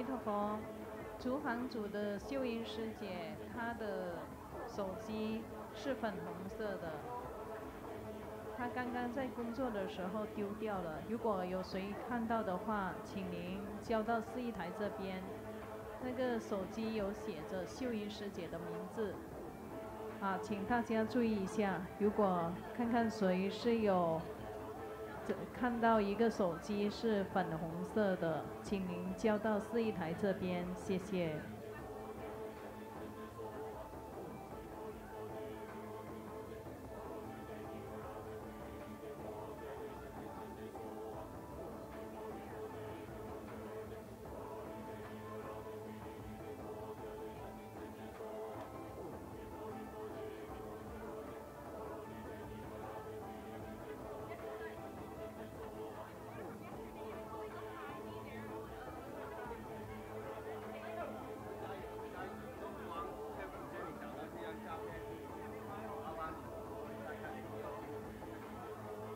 陀佛。厨房组的秀英师姐，她的手机是粉红色的，她刚刚在工作的时候丢掉了。如果有谁看到的话，请您交到示意台这边。那个手机有写着秀英师姐的名字，请大家注意一下。如果看看谁是有看到一个手机是粉红色的，请您交到示意台这边，谢谢。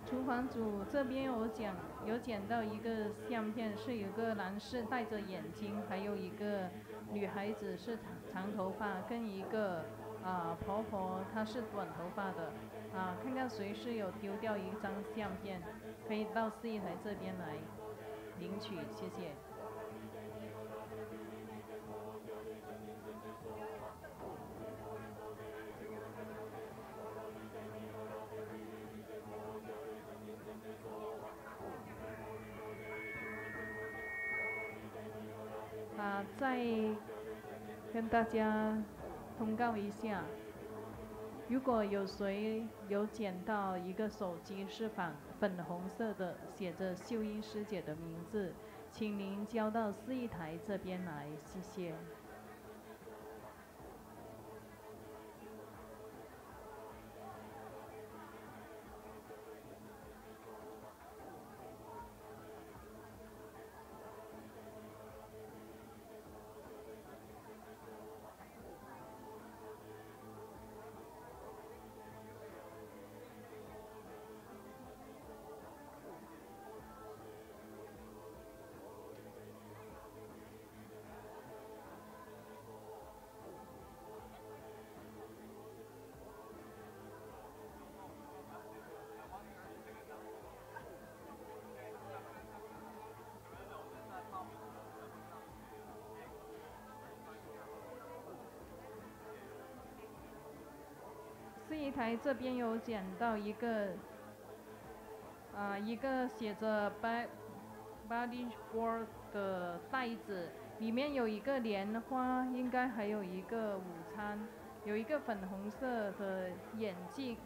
厨房组这边有捡到一个相片，是有个男士戴着眼镜，还有一个女孩子是长头发，跟一个婆婆她是短头发的看看谁是有丢掉一张相片，可以到示意台这边来领取，谢谢。再跟大家通告一下，如果有谁有捡到一个手机是粉红色的，写着秀英师姐的名字，请您交到示意台这边来，谢谢。示意台这边有捡到一个写着 Body Sport 的袋子，里面有一个莲花，应该还有一个午餐，有一个粉红色的眼镜。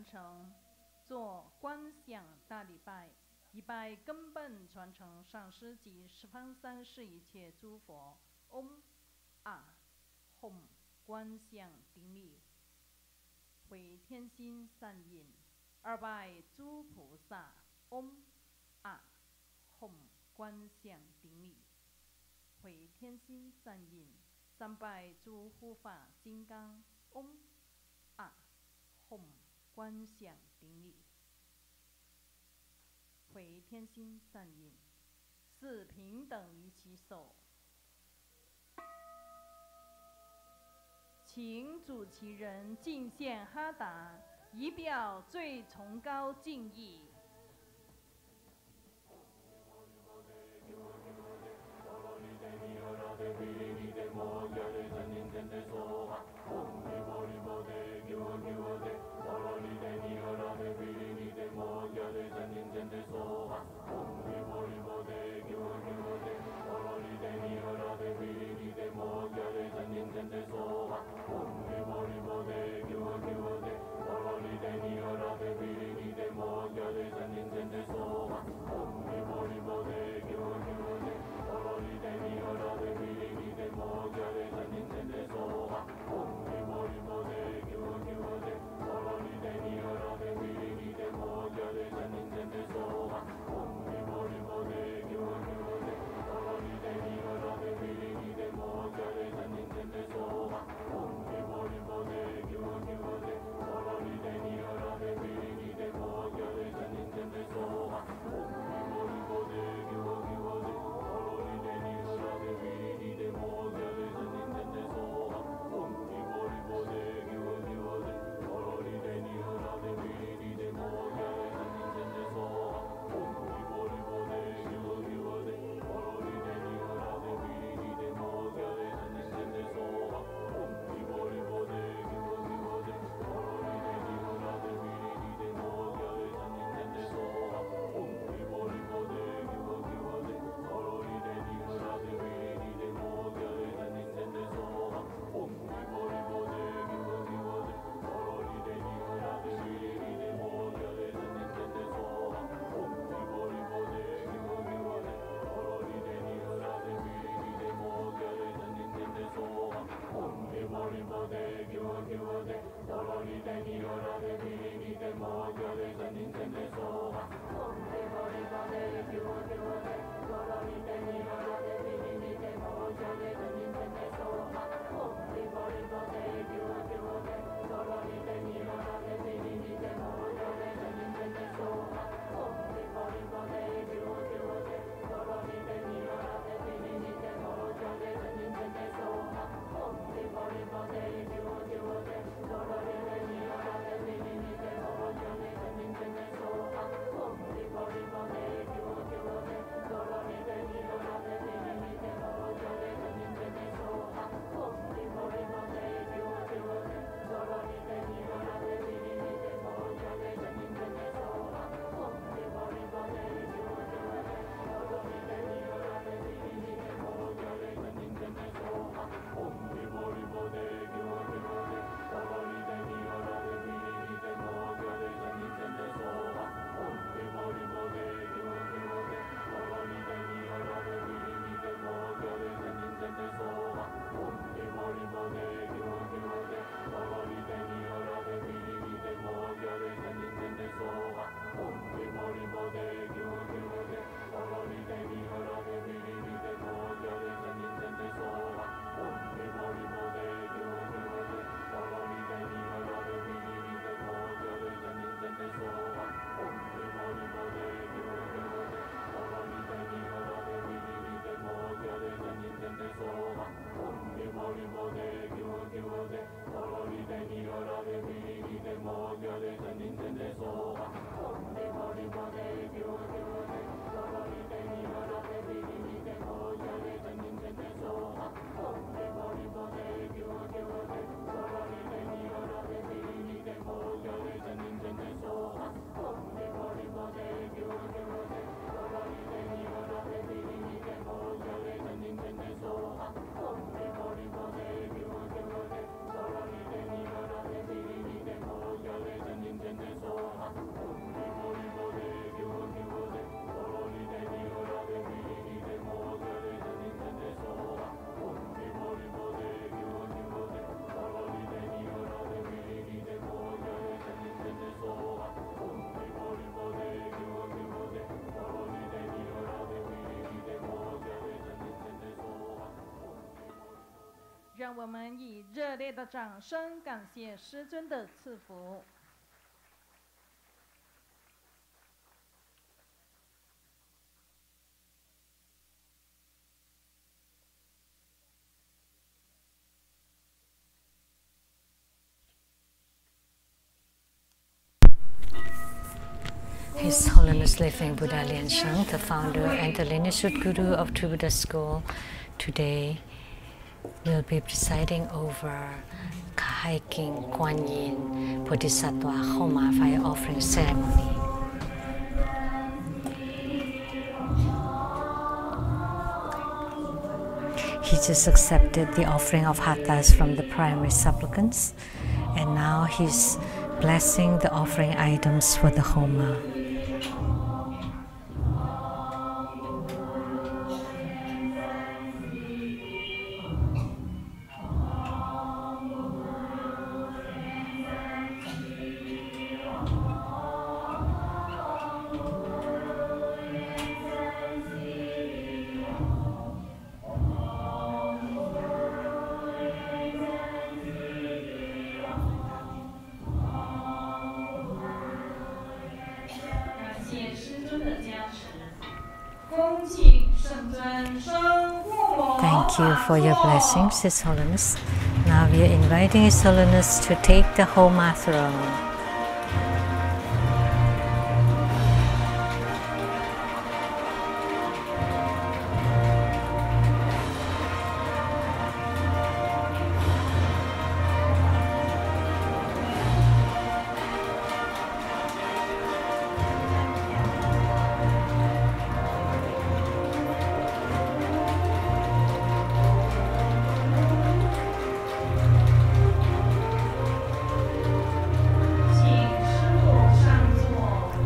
承，做观想大礼拜，以拜根本传承上师及十方三世一切诸佛。嗡啊吽观想顶礼，回天心善印。二拜诸菩萨。嗡啊吽观想顶礼，回天心善印。三拜诸护法金刚。嗡啊吽观想顶礼，回天心善印。四平等于其手，请主持人敬献哈达，以表最崇高敬意。让我们以热烈的掌声感谢师尊的赐福。His Holiness Living Buddha Liansheng, the founder and the lineage guru of True Buddha School, today will be presiding over hiking Kuan Yin Bodhisattva Homa fire offering ceremony. He just accepted the offering of hattas from the primary supplicants, and now he's blessing the offering items for the Homa. Thank you for your blessings, His Holiness. Now we are inviting His Holiness to take the Homa throne.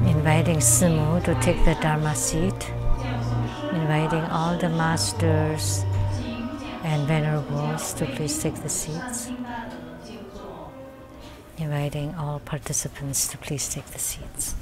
Inviting Simu to take the Dharma seat, inviting all the masters and venerables to please take the seats, inviting all participants to please take the seats.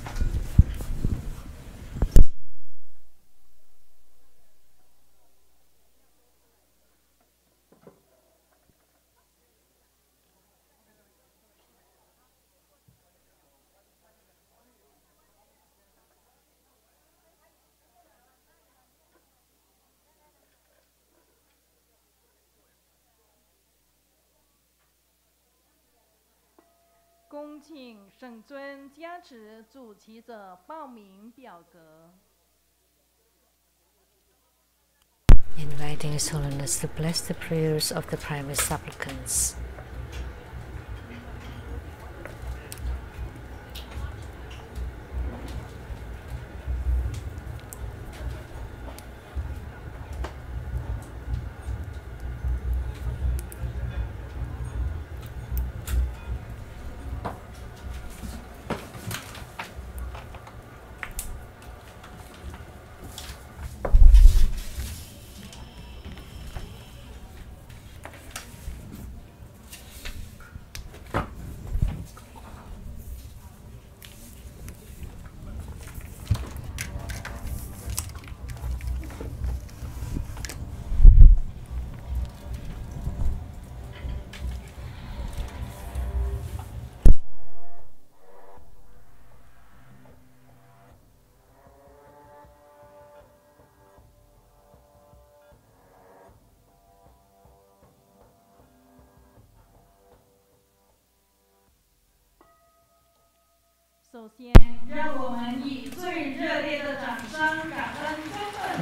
Inviting His Holiness to bless the prayers of the primary supplicants.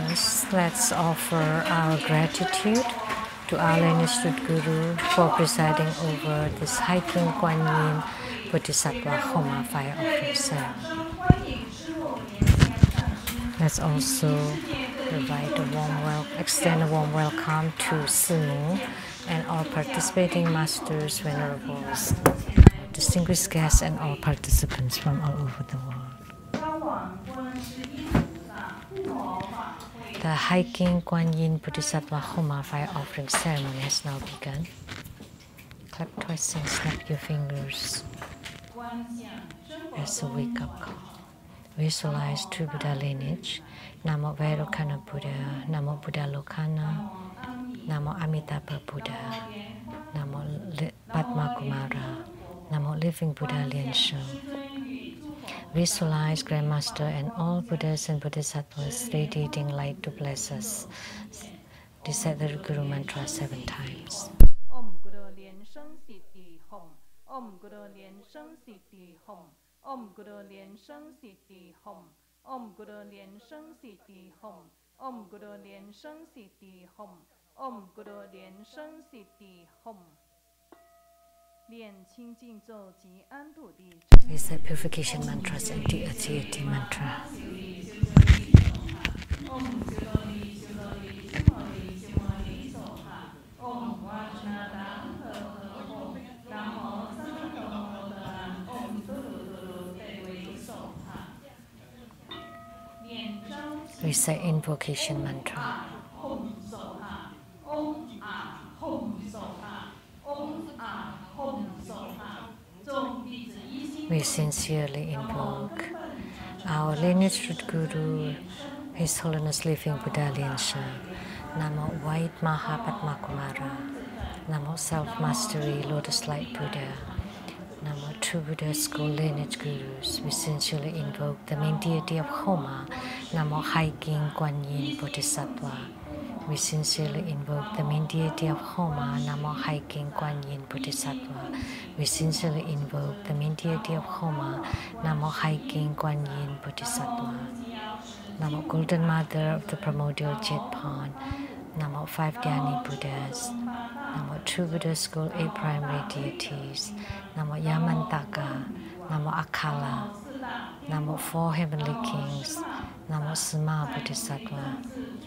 First, let's offer our gratitude to our lineage Guru for presiding over this hiking Kuan Yin Bodhisattva Homa fire offering ceremony. Let's also extend a warm welcome to Simu and all participating masters, venerables, distinguished guests, and all participants from all over the world. The hiking Kuan Yin Bodhisattva Homa fire offering ceremony has now begun. Clap twice and snap your fingers as a wake-up call. Visualize True Buddha lineage. Namo Vairocana Buddha, Namo Buddha Lokana, Namo Amitabha Buddha. Namo Padma Kumara, Namo Living Buddha Lian Sheng. Visualize Grandmaster and all Buddhas and Bodhisattvas radiating light to bless us. Recite the Guru Mantra 7 times. Om Guru Lian Sheng Siddhi Hom. Om Guru Lian Sheng Siddhi Hom. Om Guru Lian Sheng Siddhi Hom. Om Guru Lian Sheng Siddhi Hom. Om Guru Lian Sheng Siddhi Hom. Om Guru Lian Sheng Siddhi Hom. Recite purification mantras and the Atiati mantra. Recite invocation mantra. We sincerely invoke our lineage root Guru, His Holiness Living Buddha Lian Sheng. Namo White Mahapadma Kumara. Namo Self-Mastery Lotus Light Buddha. Namo True Buddha School Lineage Gurus. We sincerely invoke the main deity of Homa. Namo Hai King Kuan Yin Bodhisattva. We sincerely invoke the main deity of Homa, Namo Hai King Kuan Yin Bodhisattva. We sincerely invoke the main deity of Homa, Namo Hai King Kuan Yin Bodhisattva. Namo Golden Mother of the Primordial Jet Pond. Namo 5 Dhyani Buddhas. Namo True Buddha School 8 Primary Deities. Namo Yamantaka. Namo Akala. Namo 4 Heavenly Kings. Namo Sima Bodhisattva.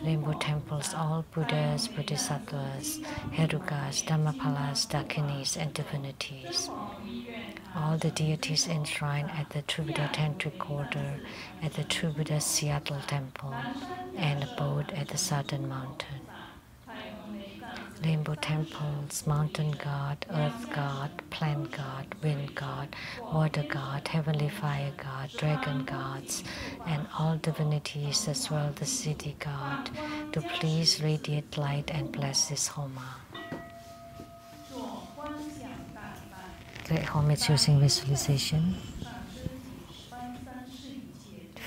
Rainbow temples, all Buddhas, Bodhisattvas, Herukas, Dhammapalas, Dakinis, and divinities. All the deities enshrined at the True Buddha Tantric Order, at the True Buddha Seattle Temple, and abode at the Southern Mountain. Rainbow temples, mountain god, earth god, plant god, wind god, water god, heavenly fire god, dragon gods, and all divinities as well the city god, to please radiate light and bless this Homa. Great homage using visualization.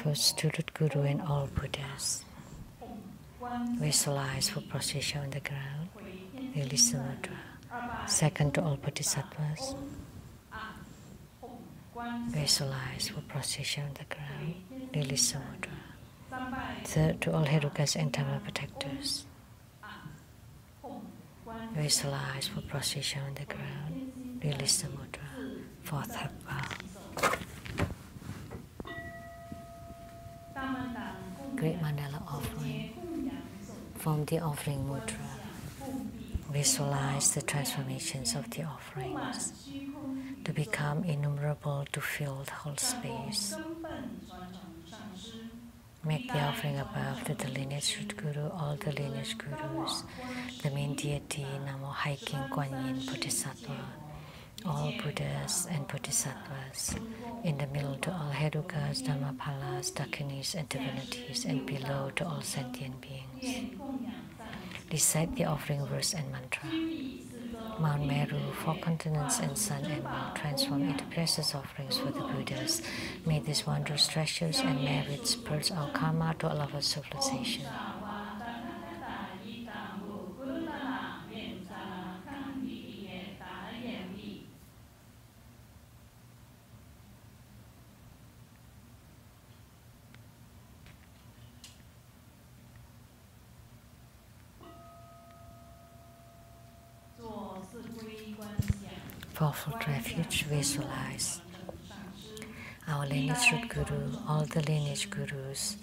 First to Root Guru and all Buddhas. Visualize for procession on the ground. Release the mudra. Second to all Bodhisattvas. Visualize for procession on the ground. Release the mudra. Third to all Herukas and Dhamma protectors. Visualize for procession on the ground. Release the mudra. Fourth half bow. Great mandala offering. From the offering mudra. Visualize the transformations of the offerings to become innumerable to fill the whole space. Make the offering above to the lineage root Guru, all the lineage Gurus, the main deity Namo Hai King Kuan Yin Bodhisattva, all Buddhas and Bodhisattvas, in the middle to all Herukas, Dhammapalas, Dakinis, and divinities, and below to all sentient beings. Recite the offering verse and mantra. Mount Meru, 4 continents and sun and moon transform into precious offerings for the Buddhas. May these wondrous treasures and merits purge our karma to allow us civilization. Fourfold refuge, visualize our lineage root Guru, all the lineage Gurus,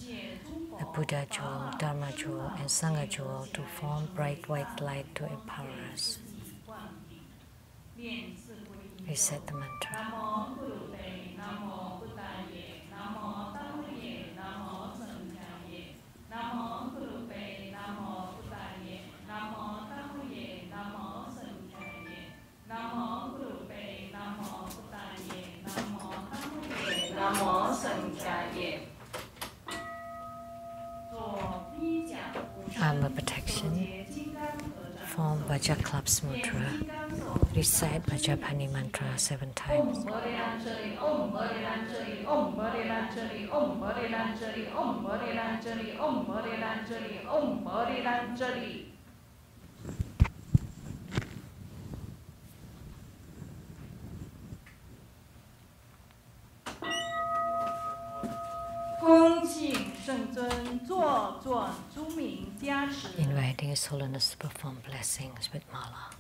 the Buddha jewel, Dharma jewel, and Sangha jewel to form bright white light to empower us. Recite the mantra. Armor protection formed Vajraklaps Mudra. Recite Vajrapani mantra 7 times. Om Barilanjali, Om Barilanjali, Om Barilanjali, Om Barilanjali, Om Barilanjali, Om Barilanjali, Om Barilanjali. 恭请圣尊坐转诸名加持。 Inviting His Holiness to perform blessings with mala.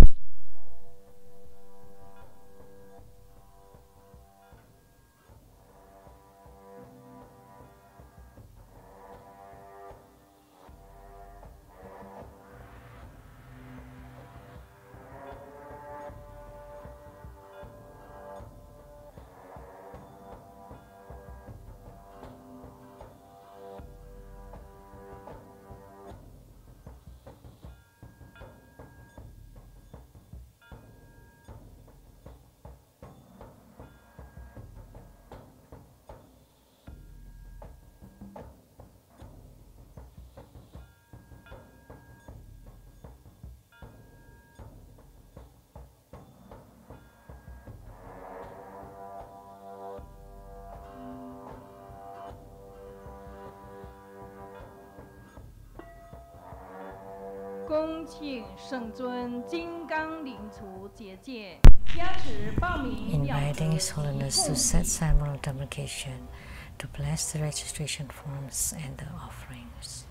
恭请圣尊金刚灵除结界，加持报名表格 Inviting His Holiness to set ceremonial demarcation to bless the registration forms and the offerings.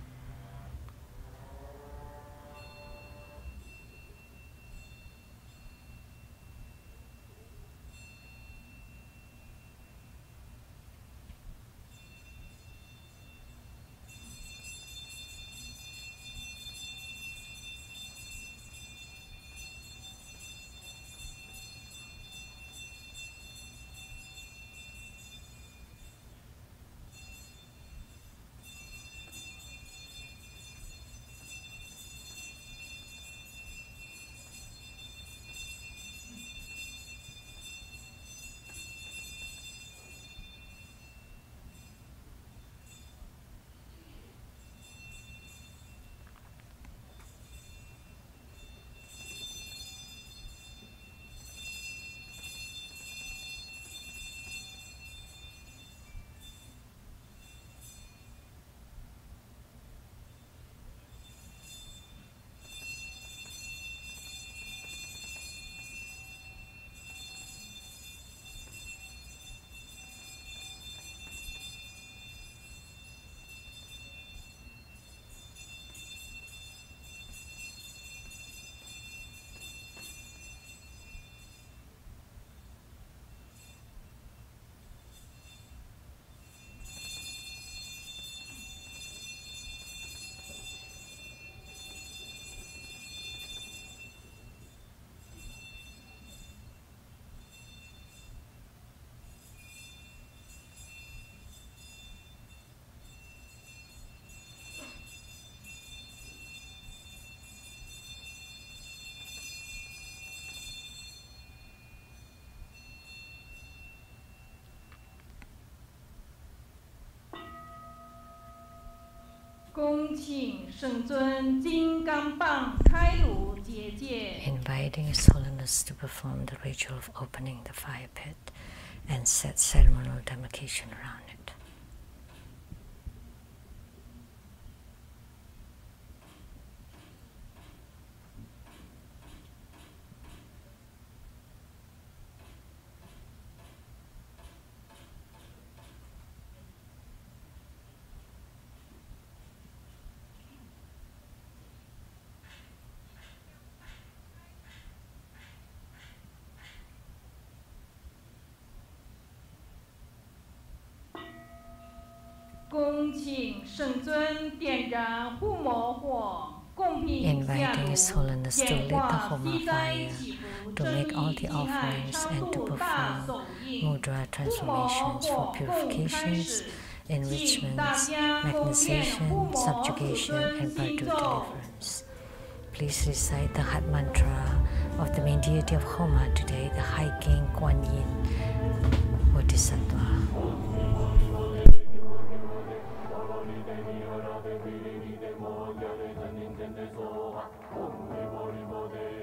Inviting His Holiness to perform the ritual of opening the fire pit and set ceremonial demarcation around it. Inviting His Holiness to lit the Homa fire, to make all the offerings and to perform mudra transformations for purifications, enrichments, magnesization, subjugation, and birth to deliverance. Please recite the Hat mantra of the main deity of Homa today, the High King Kuan Yin Bodhisattva. Om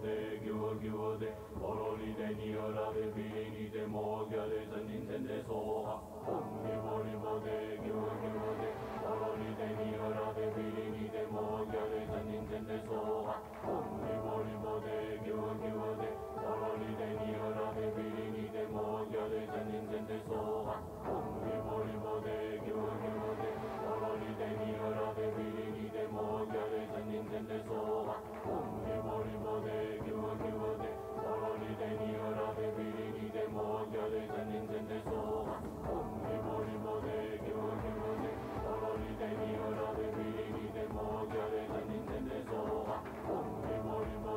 でぎゅうぎゅうでおろりでにおらでびりにでもぎゃでざにんぜんでそうはほんりぼりぼでぎゅうぎゅうでおろりでにおらでびりにでもぎゃでざにんぜんでそうはほんりぼりぼでぎゅうぎゅうでおろりでにおらでびりにでもぎゃでざにんぜんでそうはほんりぼりぼでぎゅうぎゅうでおろりでにおらでびりにでもぎゃでざにんぜんでそうはほんりぼりぼでぎゅうぎゅうでおろりでにおらでびりにでもぎゃでざにんぜんでそうはほんりぼりぼでぎゅうぎゅうでおろりでにおらでびりにでもぎゃでざにんぜんでそうはほんりぼりぼ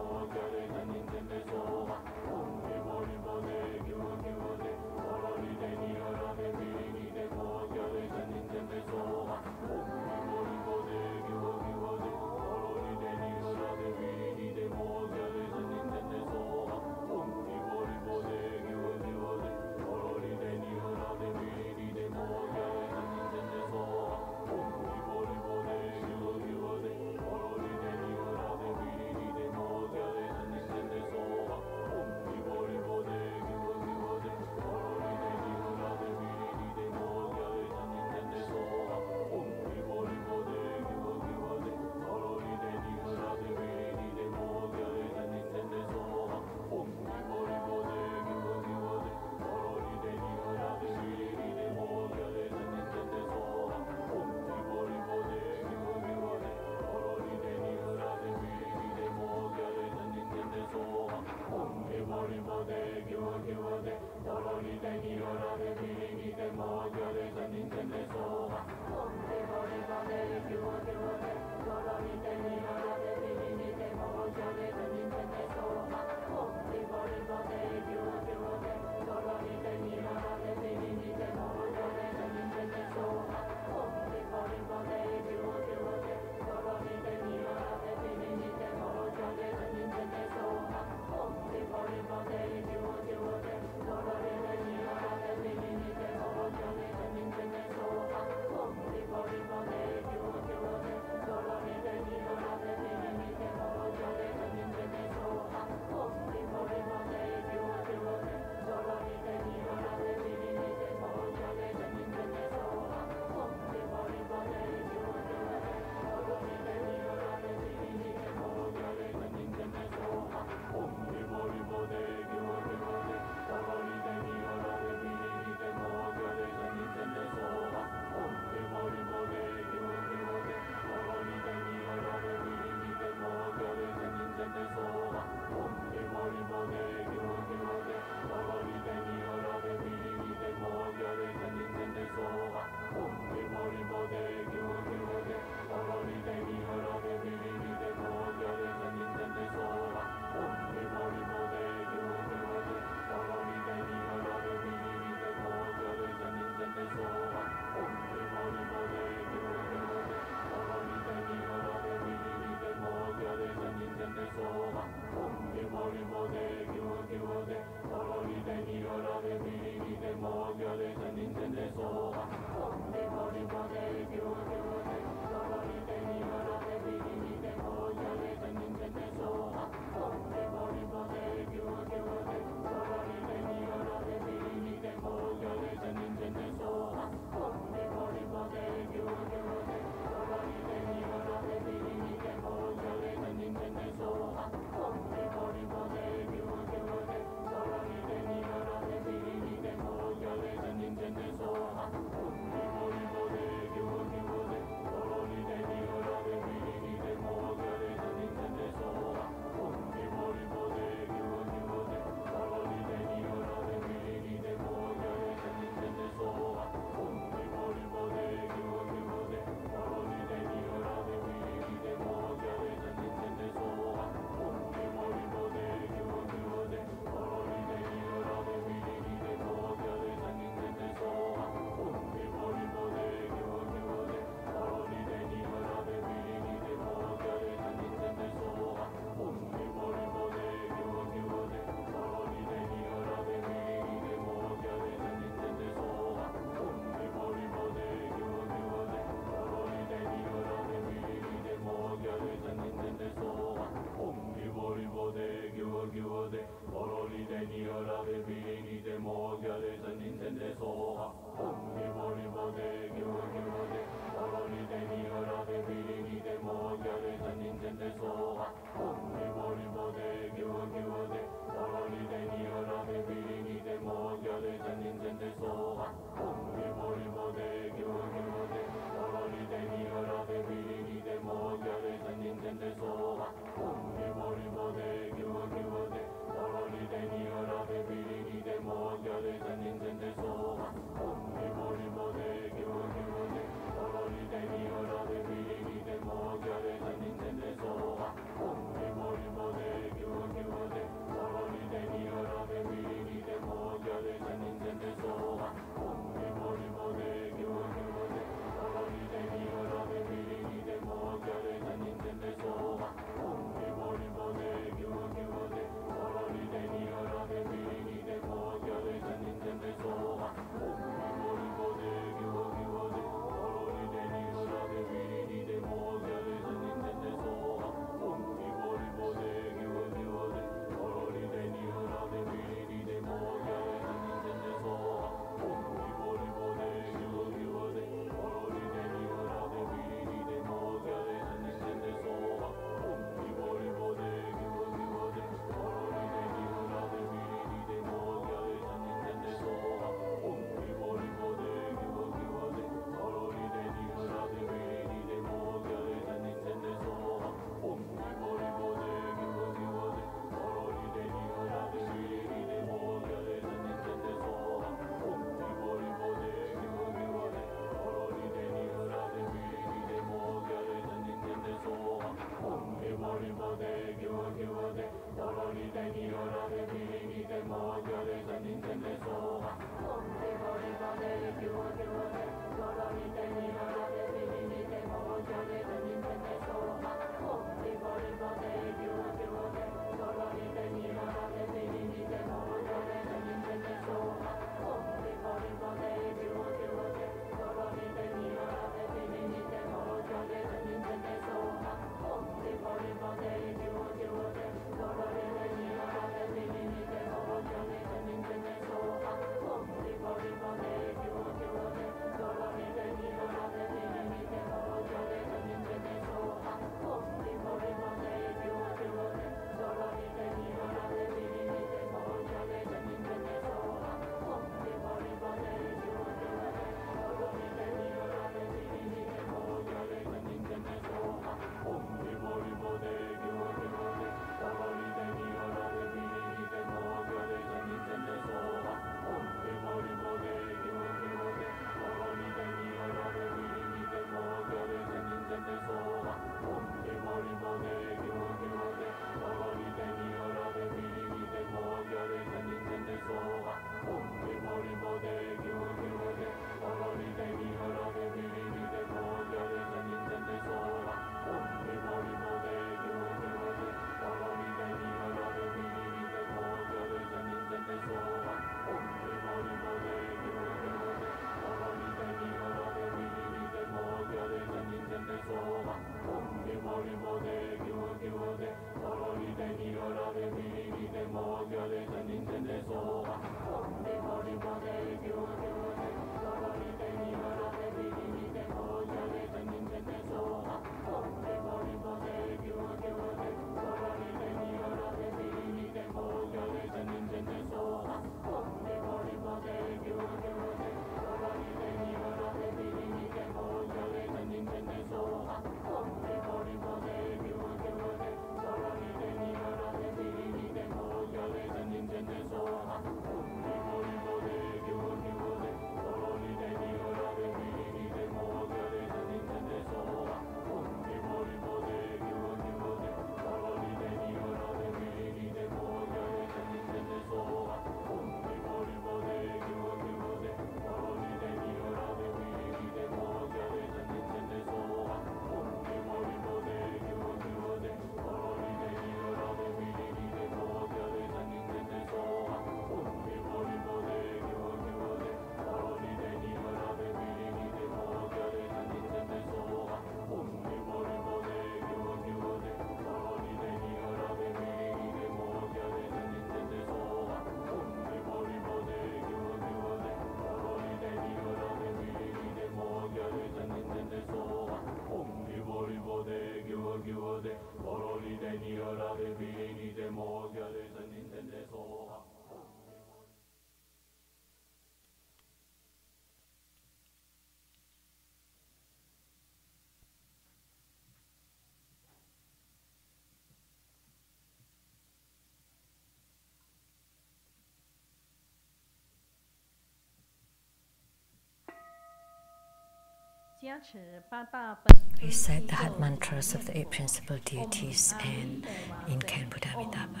Recite the heart mantras of the 8 principal deities and incan Buddha Amitabha.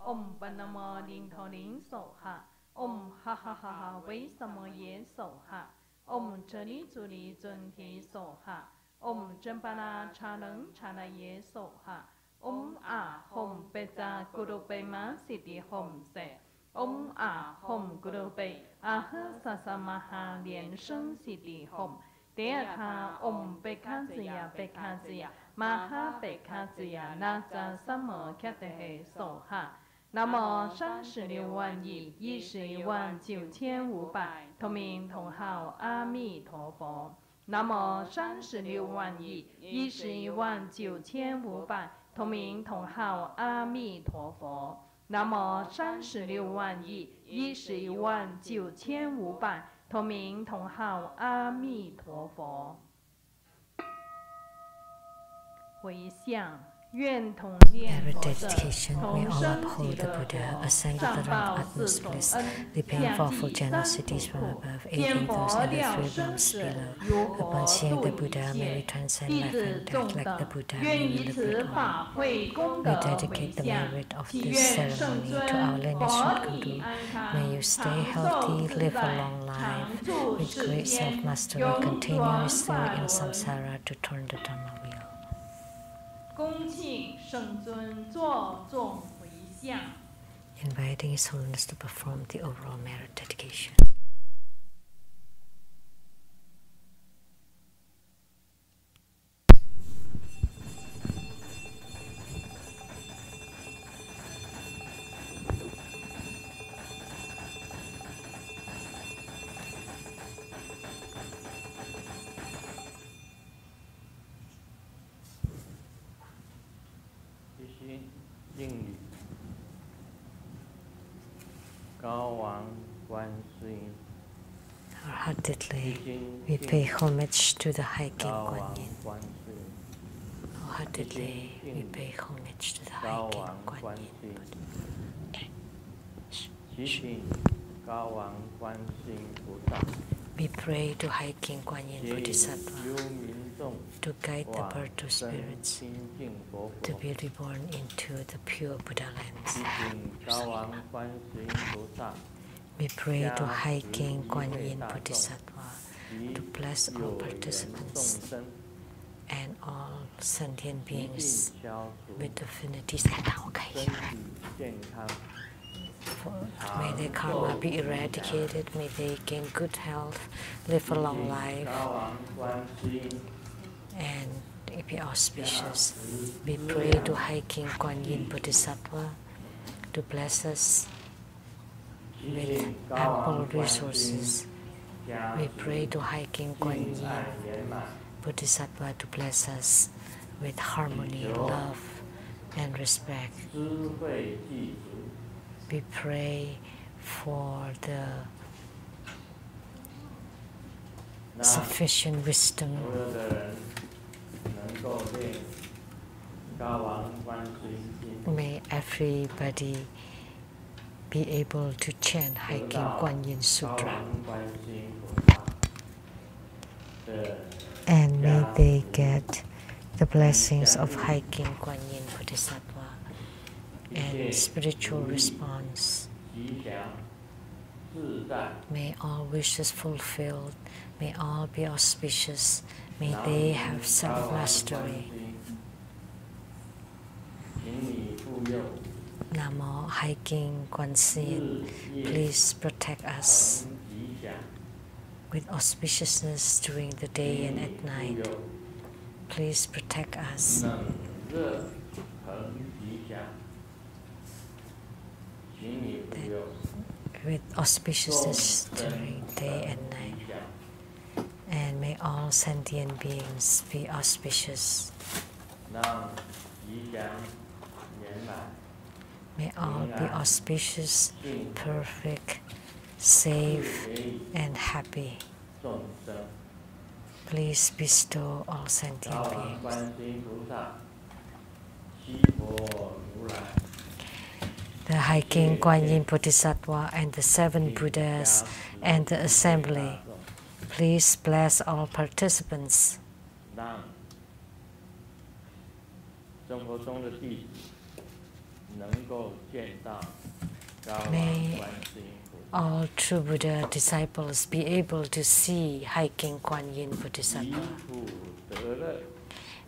Om Panamo Ding Toning Soha. Om Ha Ha Ha Ha Wei Samo Ye Soha. Om Chani Zuli Zunti Soha. Om Jampana Chanang Chana Ye Soha. Om Ah Hom Beza Guru Bema Siti Hom Se. Om Ah Hom Guru Be Ah Sasamaha Lian Sheng Siti Hom. Deata Om Bekazia Bekazia Maha Bekazia Naza Samo Katehe Soha. 南无36万亿119,500同名同号阿弥陀佛。南无36万亿119,500同名同号阿弥陀佛。南无36万亿119,500同名同号阿弥陀佛。回向。 Every dedication may all uphold the Buddha, ascend to the realm of utmost bliss, repaying fourfold generosities from above, aiding those in the 3 realms below. Upon seeing the Buddha, may we transcend life and death like the Buddha, may we liberate all. We dedicate the merit of this ceremony to our lineage Guru. May you stay healthy, live a long life, with great self-mastery, continuously in samsara to turn the Dhamma wheel. 恭敬圣尊坐众回向。 Inviting His Holiness to perform the overall merit dedication. Wholeheartedly, we pay homage to the High King Kuan Yin. Wholeheartedly, we pay homage to the High King Kuan Yin. We pray to High King Kuan Yin Bodhisattva to guide the birth of spirits to be reborn into the pure Buddha lands. We pray to High King Kuan Yin Bodhisattva to bless all participants and all sentient beings with affinities. May their karma be eradicated, may they gain good health, live a long life, and be auspicious. We pray to High King Kuan Yin Bodhisattva to bless us with ample resources. We pray to High King Kuan Yin Bodhisattva to bless us with harmony, love, and respect. We pray for the sufficient wisdom. May everybody be able to chant High King Kuan Yin Sutra. And may they get the blessings of High King Kuan Yin Bodhisattva and spiritual response. May all wishes fulfilled, may all be auspicious, may they have self-mastery. Namo High King Kuan Yin, please protect us with auspiciousness during the day and at night. Please protect us. With auspiciousness during day and night. And may all sentient beings be auspicious. May all be auspicious, perfect, safe, and happy. Please bestow all sentient beings. The High King Kuan Yin Bodhisattva and the 7 Buddhas and the assembly, Please bless all participants. 让生活中的弟子能够见到高王 May 观世音菩萨， all true Buddha disciples be able to see Hai King Kuan Yin 离 Bodhisattva. 苦得乐，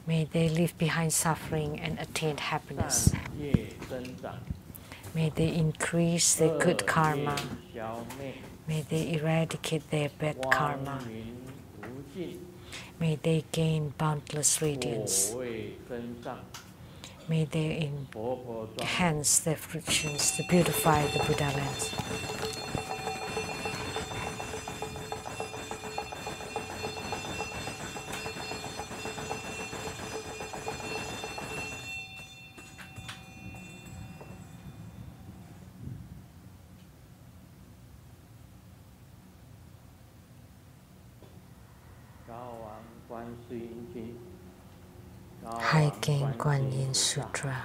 May they leave behind suffering and attain happiness. 善业增长， May they increase their good 恶 karma. 业消灭， May they eradicate their bad 光 karma. 明无尽， May they gain boundless radiance. 果位增上， May they 佛陀庄严， enhance their fruitions to beautify the Buddha lands. 高王观世音经，高王 Hai King 观 Kuan 世音 Yin 菩萨 Sutra.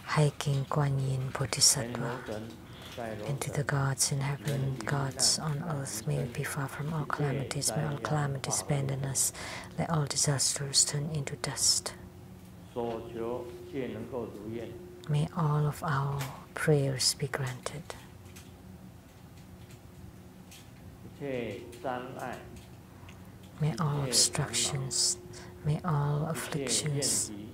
Hai King Kuan Yin 天 Bodhisattva. 罗神，在罗 And to 神 the gods in heaven, gods on earth, may we be far from all calamities. May all calamities abandon us. Let all disasters turn into dust. 所求皆能够如愿， May all of our prayers be granted. 一切障碍， May all obstructions, may all 一切怨 afflictions, 敌，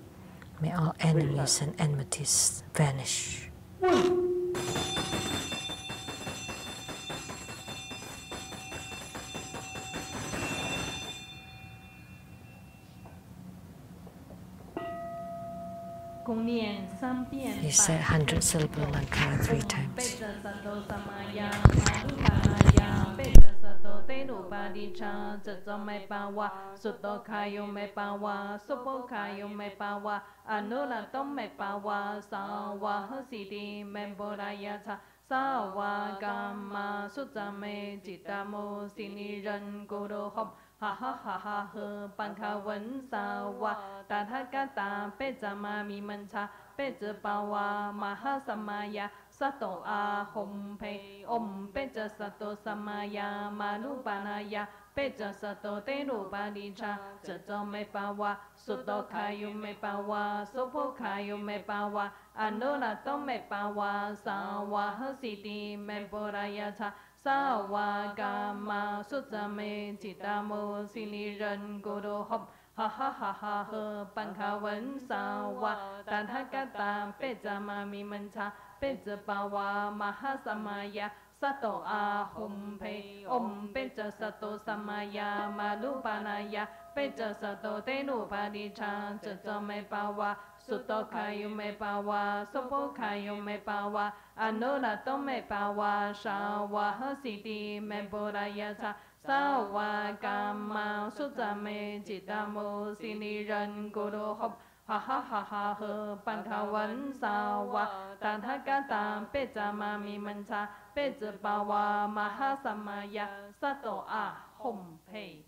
may all enemies and enmities vanish. 共念3遍 He said 100 syllable mantra 3 times. 贝则萨多萨玛雅玛鲁巴那雅贝则萨多德鲁巴利查这则没巴瓦苏多卡尤没巴瓦苏波卡尤没巴瓦阿努拉东没巴瓦萨瓦和西迪没波拉雅查萨瓦伽玛苏扎梅吉达摩西尼人古罗吼哈哈哈哈呵班卡文萨瓦达他嘎达贝扎玛咪门查贝则巴瓦玛哈萨玛雅萨多阿吽培唵贝则萨多萨玛雅玛鲁巴那雅贝则萨多德鲁巴利查这则没巴瓦苏多卡尤没巴瓦苏波卡尤没巴瓦安努拉都没巴瓦萨瓦和西迪没波拉雅查萨瓦伽玛苏扎梅吉达摩西尼人古罗吼哈哈哈哈呵班卡文萨瓦达他嘎达贝扎玛咪门查贝则巴瓦玛哈萨玛雅萨多阿吽培唵贝则萨多萨玛雅玛鲁巴那雅贝则萨多德鲁巴利查这则没巴瓦苏多卡尤没巴瓦苏波卡尤没巴瓦阿努拉都没巴瓦沙瓦和西迪没波拉雅查萨瓦伽玛苏扎梅吉达摩西尼人古罗吼哈哈哈哈呵班卡文萨瓦达他嘎达贝扎玛咪门查贝则巴瓦玛哈萨玛雅萨多阿吽培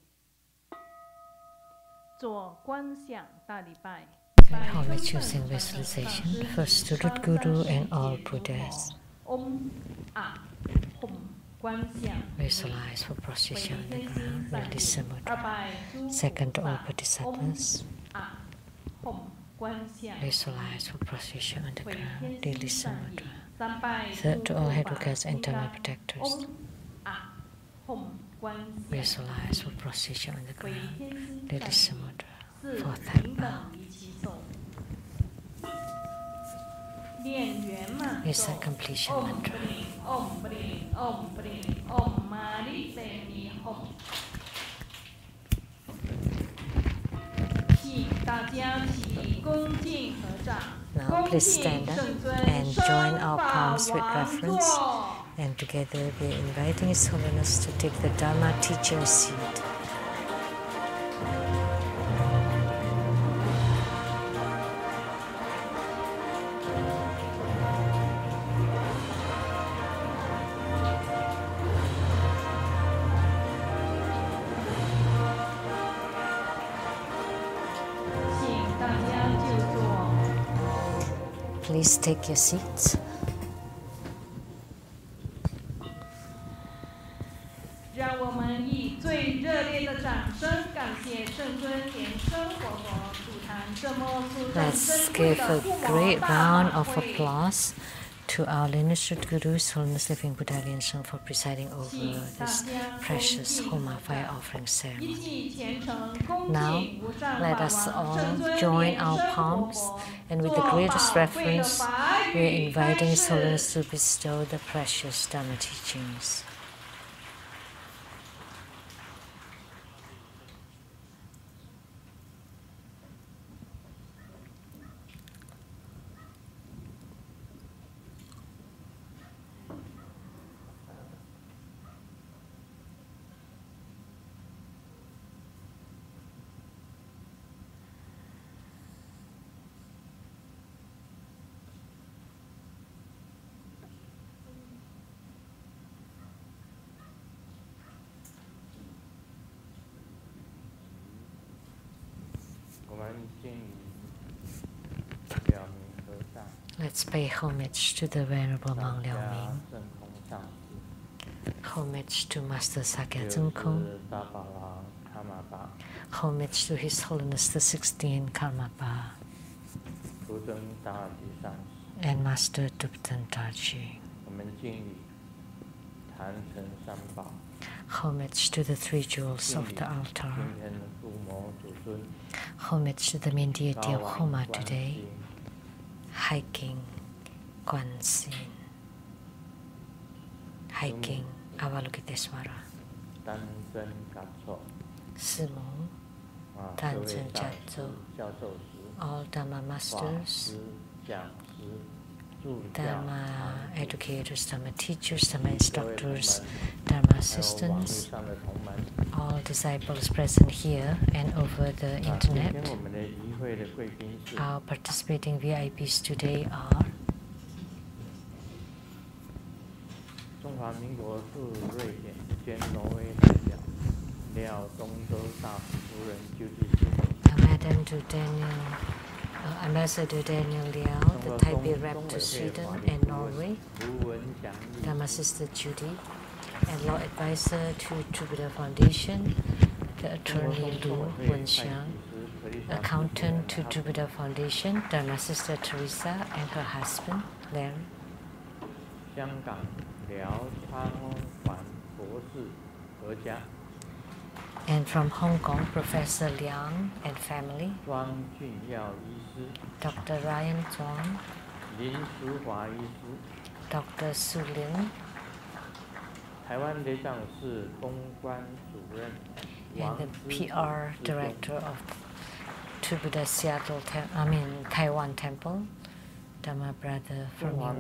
做观想大礼拜。 And how we choosing visualization, first to the Guru and all Buddhas. 嗡啊吽观想。 Visualize for prostitution on the ground, release the mudra. Second to all bodhisattvas. 啊吽观想。 Visualize for prostitution on the 回 ground, 天 release 心 the 善意 mudra. 三拜 Third to all advocates and Dharma protectors. 嗡啊吽观想。 Visualize for prostitution on the 回 ground, 天心 release 善 the 意 mudra. 四 Fourth 平 hand 等 bow. 离其手。念圆满 Recite completion 嗡 mantra. 不灵嗡不灵嗡不灵嗡玛丽贝尼吽。请大家起恭敬合掌。 Now please stand up and join our palms with reverence. And together we are inviting His Holiness to take the Dharma teaching seat. Please take your seats. 让我们以最热烈的掌声感谢圣尊莲生活佛主坛这么殊胜 Let's 珍贵 give 的 a 护摩 great 大 round 法 of 会。 applause to our lineage Guru, His Holiness Living Buddha Liansheng, for presiding over this precious Homa fire offering ceremony. Now, let us all join our palms, and with the greatest reverence, we are inviting His Holiness to bestow the precious Dharma teachings. Let's pay homage to the Venerable Monk Liao Ming. Homage to Master Sakya Zhengkong. Homage to His Holiness the 16th Karmapa. And Master Tupten Tachi. Homage to the three jewels of the altar. Homage to the main deity of Homa today, hiking Guanxin, hiking Avalokitesvara. Simon, Tanzhen Chatso, all Dharma masters, Dharma educators, Dharma teachers, Dharma instructors, Dharma assistants, all disciples present here and over the internet. Our participating VIPs today are Madam to Daniel, Ambassador Daniel Liao, the Taipei rep to Sweden and Norway, Dharma Sister Judy, and Law Advisor to Buddha Foundation, the Attorney Lu Wenxiang, Accountant to Buddha Foundation, Dharma Sister Teresa and her husband, Larry. And from Hong Kong, Professor Liang and family, Dr. Ryan Zhuang, Dr. Su Lin, and the PR Director of Buddha Seattle, Taiwan Temple, Dharma Brother from Wang,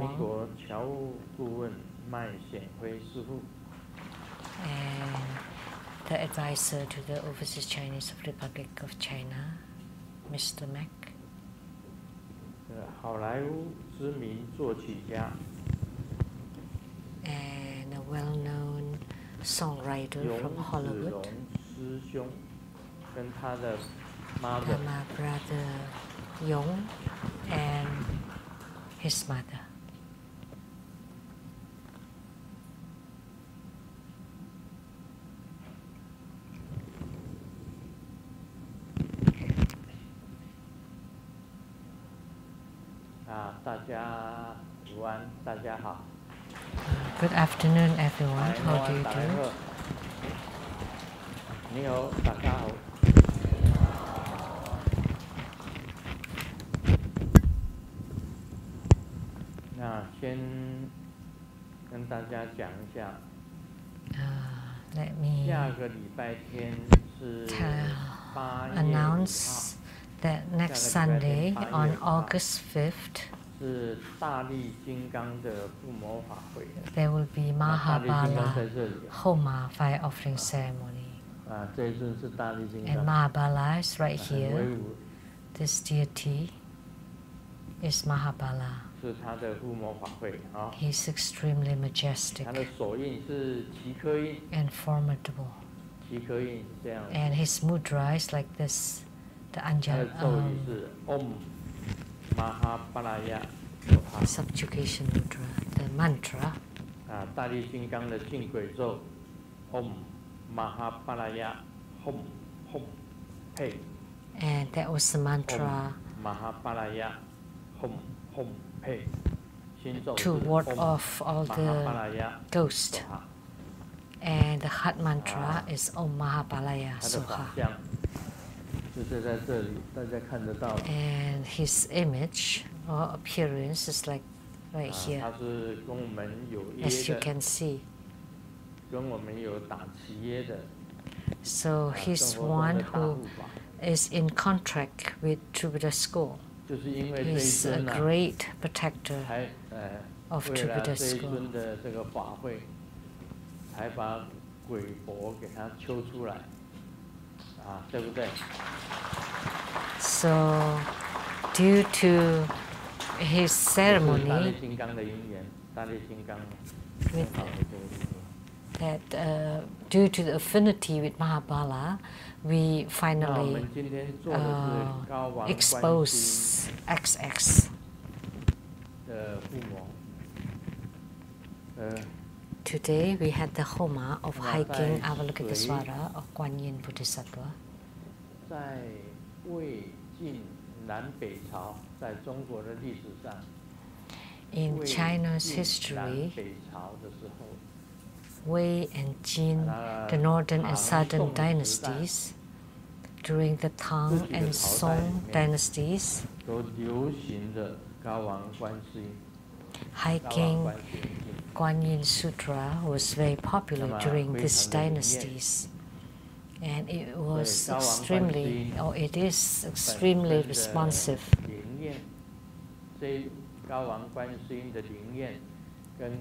and the advisor to the Overseas Chinese Republic of China, Mr. Mac. And a well-known songwriter from Hollywood, Dharma Brother Yong and his mother. Good afternoon, everyone. How do you do? Let me announce that next Sunday, on August 5th, there will be Mahabala Homa fire offering ceremony. And Mahabala is right here. This deity is Mahabala. He's extremely majestic and formidable. And his mudra is like this. The subjugation mudra, the mantra. Om Mahapalaya Hum Hum Pe. And that was the mantra Mahapalaya Hum Hum Pe. to ward off all the ghosts. And the heart mantra is Om Mahapalaya Soha. And his image or appearance is like right here, as you can see. So he's one who is in contract with True Buddha School. He's a great protector of True Buddha School. So, due to his ceremony, due to the affinity with Mahabala, we finally expose XX. Today we had the Homa of hiking Avalokitesvara of Kuan Yin Bodhisattva. In China's history, Wei and Jin, the northern and southern dynasties, during the Tang and Song dynasties, hiking Kuan Yin Sutra was very popular during these dynasties, and it was extremely, or it is extremely responsive.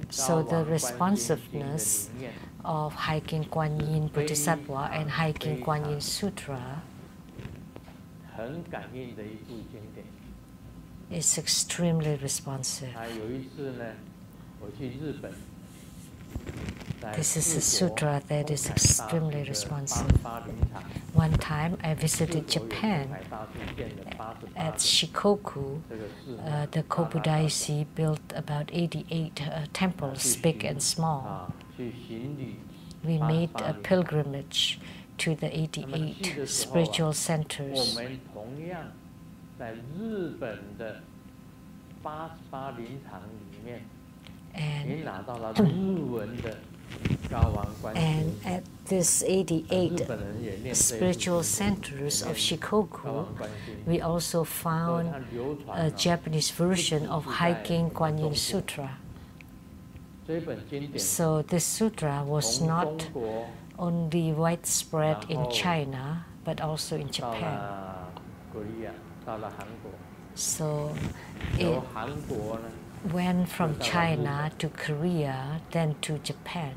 So the responsiveness of hiking Kuan Yin Bodhisattva and hiking Kuan Yin Sutra is extremely responsive. This is a sutra that is extremely responsive. One time I visited Japan. At Shikoku, the Kobudaisi built about 88 temples, big and small. We made a pilgrimage to the 88 spiritual centers. And at this 88 spiritual centers of Shikoku, we also found a Japanese version of hiking Kuan Yin Sutra. So this sutra was not only widespread in China, but also in Japan. So it went from China to Korea, then to Japan.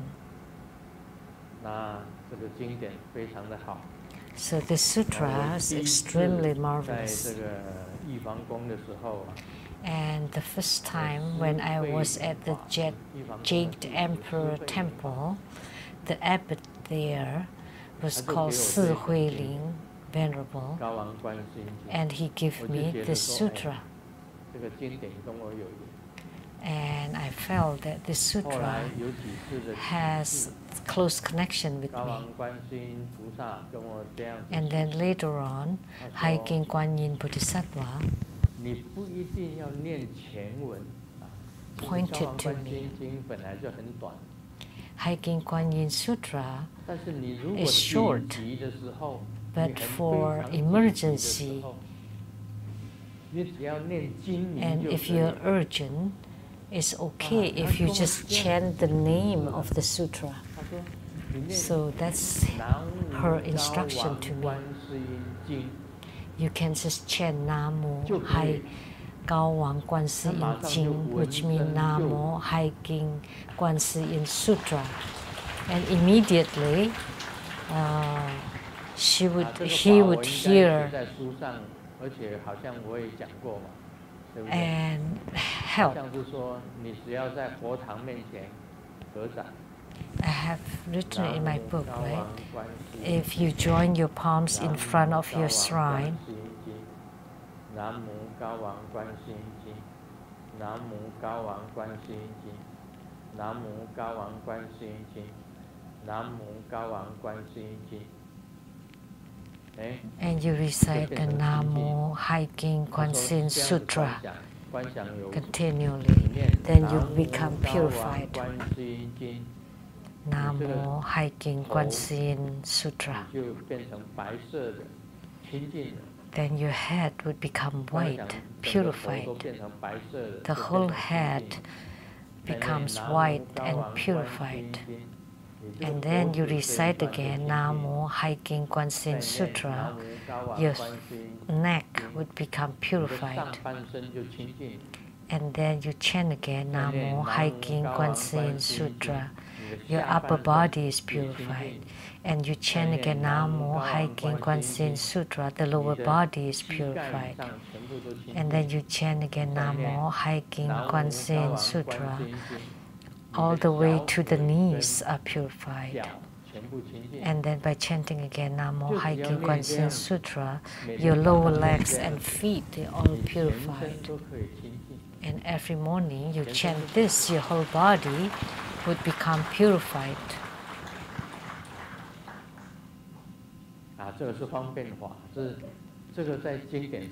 So the sutra is extremely marvelous. And the first time when I was at the Jade Emperor Temple, the abbot there was called Si Huiling Venerable, and he gave me this sutra. And I felt that this sutra has close connection with me. And then later on, hiking Kuan Yin Bodhisattva pointed to me. Hiking Kuan Yin Sutra is short, but for emergency, and if you're urgent, it's okay if you just chant the name of the sutra. So that's her instruction to me. You can just chant Namo Hai Gao Wang Guan Si Yin Jing, which means Namo Hiking Guan Si Yin Sutra. And immediately he would hear and help. I have written in my book, right? If you join your palms in front of your shrine, And you recite the Namo Hiking Kwansin Sutra continually, then you become purified. Namo Hiking Kwansin Sutra. Then your head would become white, purified. The whole head becomes white and purified. And then you recite again Namo Hiking Kwansin Sutra. Your neck would become purified. And then you chant again Namo Hiking Kwansin Sutra. Your upper body is purified. And you chant again Namo Hiking Kwansin Sutra. The lower body is purified. And then you chant again Namo Hiking Kwansin Sutra. All the way to the knees are purified. And then by chanting again Namo Hiking Kwansin Sutra, your lower legs and feet, they're all purified. And every morning you chant this, your whole body would become purified.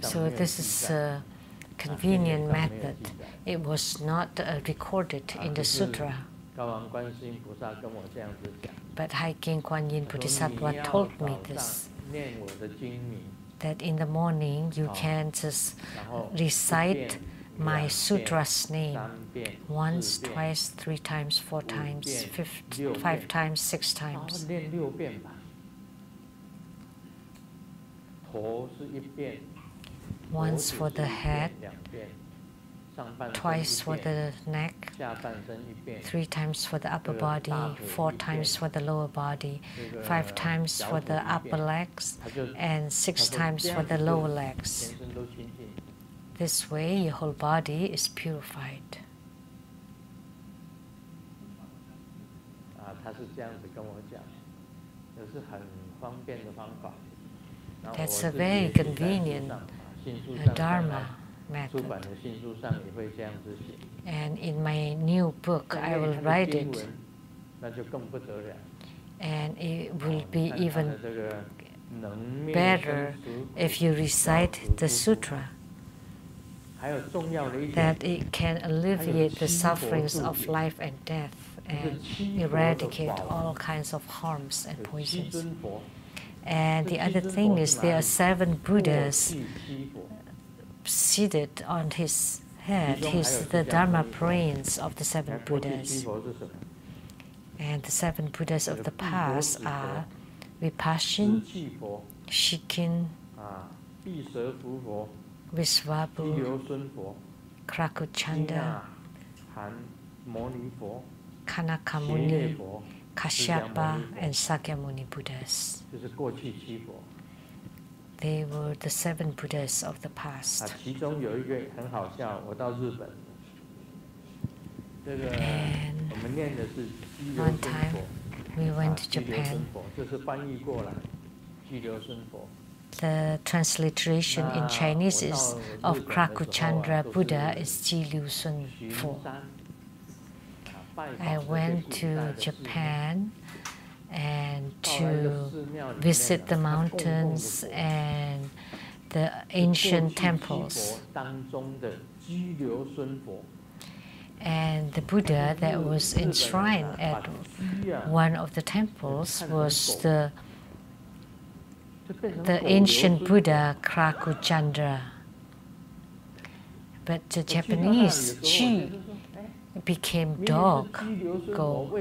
So this is a convenient method. It was not recorded in the sutra. But Hiking Kuan Yin Bodhisattva told me this, that in the morning you can just recite my sutra's name once, twice, 3 times, 4 times, 5 times, 6 times. Once for the head, twice for the neck, 3 times for the upper body, 4 times for the lower body, 5 times for the upper legs, and 6 times for the lower legs. This way, your whole body is purified. That's a very convenient Dharma method. And in my new book, I will write it. And it will be even better if you recite the sutra, that it can alleviate the sufferings of life and death and eradicate all kinds of harms and poisons. And the other thing is there are 7 Buddhas seated on his head. He's the Dharma brains of the 7 Buddhas. And the 7 Buddhas of the past are Vipashin, Shikin, Visvabhu, Krakuchanda, Kanakamuni, Kashyapa, and Sakyamuni Buddhas. They were the 7 Buddhas of the past. And one time we went to Japan. The transliteration in Chinese is of Krakuchandra Buddha is Ji Liu Sun Fo. I went to Japan and to visit the mountains and the ancient temples. And the Buddha that was enshrined at one of the temples was the ancient Buddha Krakuchandra. But the Japanese Ji became dog, go.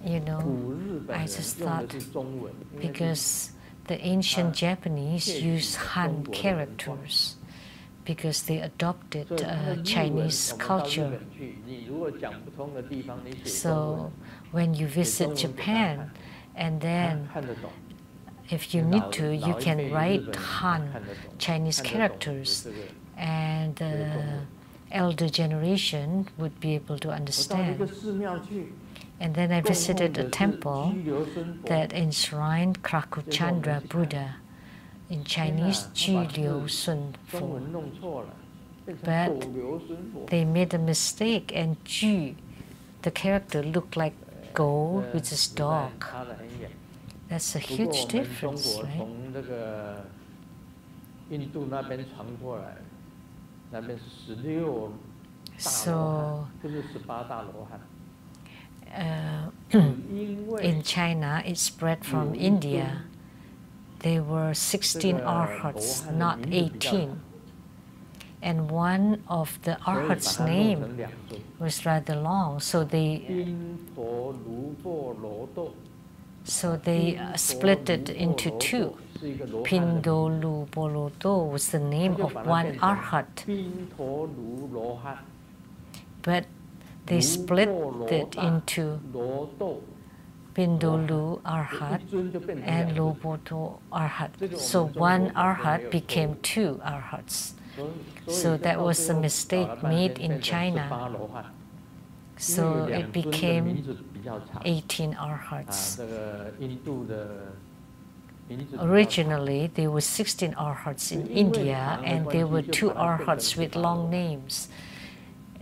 You know, I just thought because the ancient Japanese used Han characters because they adopted Chinese culture. So when you visit Japan, and then if you need to, you can write Han Chinese characters, and the elder generation would be able to understand. And then I visited a temple that enshrined Krakuchandra Buddha, in Chinese Ji Liu Sun Fo. but they made a mistake, and Ju, the character, looked like gold with his dog. That's a huge difference, right? So, in China, it spread from India. There were 16 arhats, not 18. And one of the arhats' name was rather long, so they split it into two. Pindo Lu Bolo Do was the name of one arhat, but they split it into Pindolu Arhat and Loboto Arhat. So one Arhat became two Arhats. So that was a mistake made in China. So it became 18 Arhats. Originally, there were 16 Arhats in India, and there were two Arhats with long names.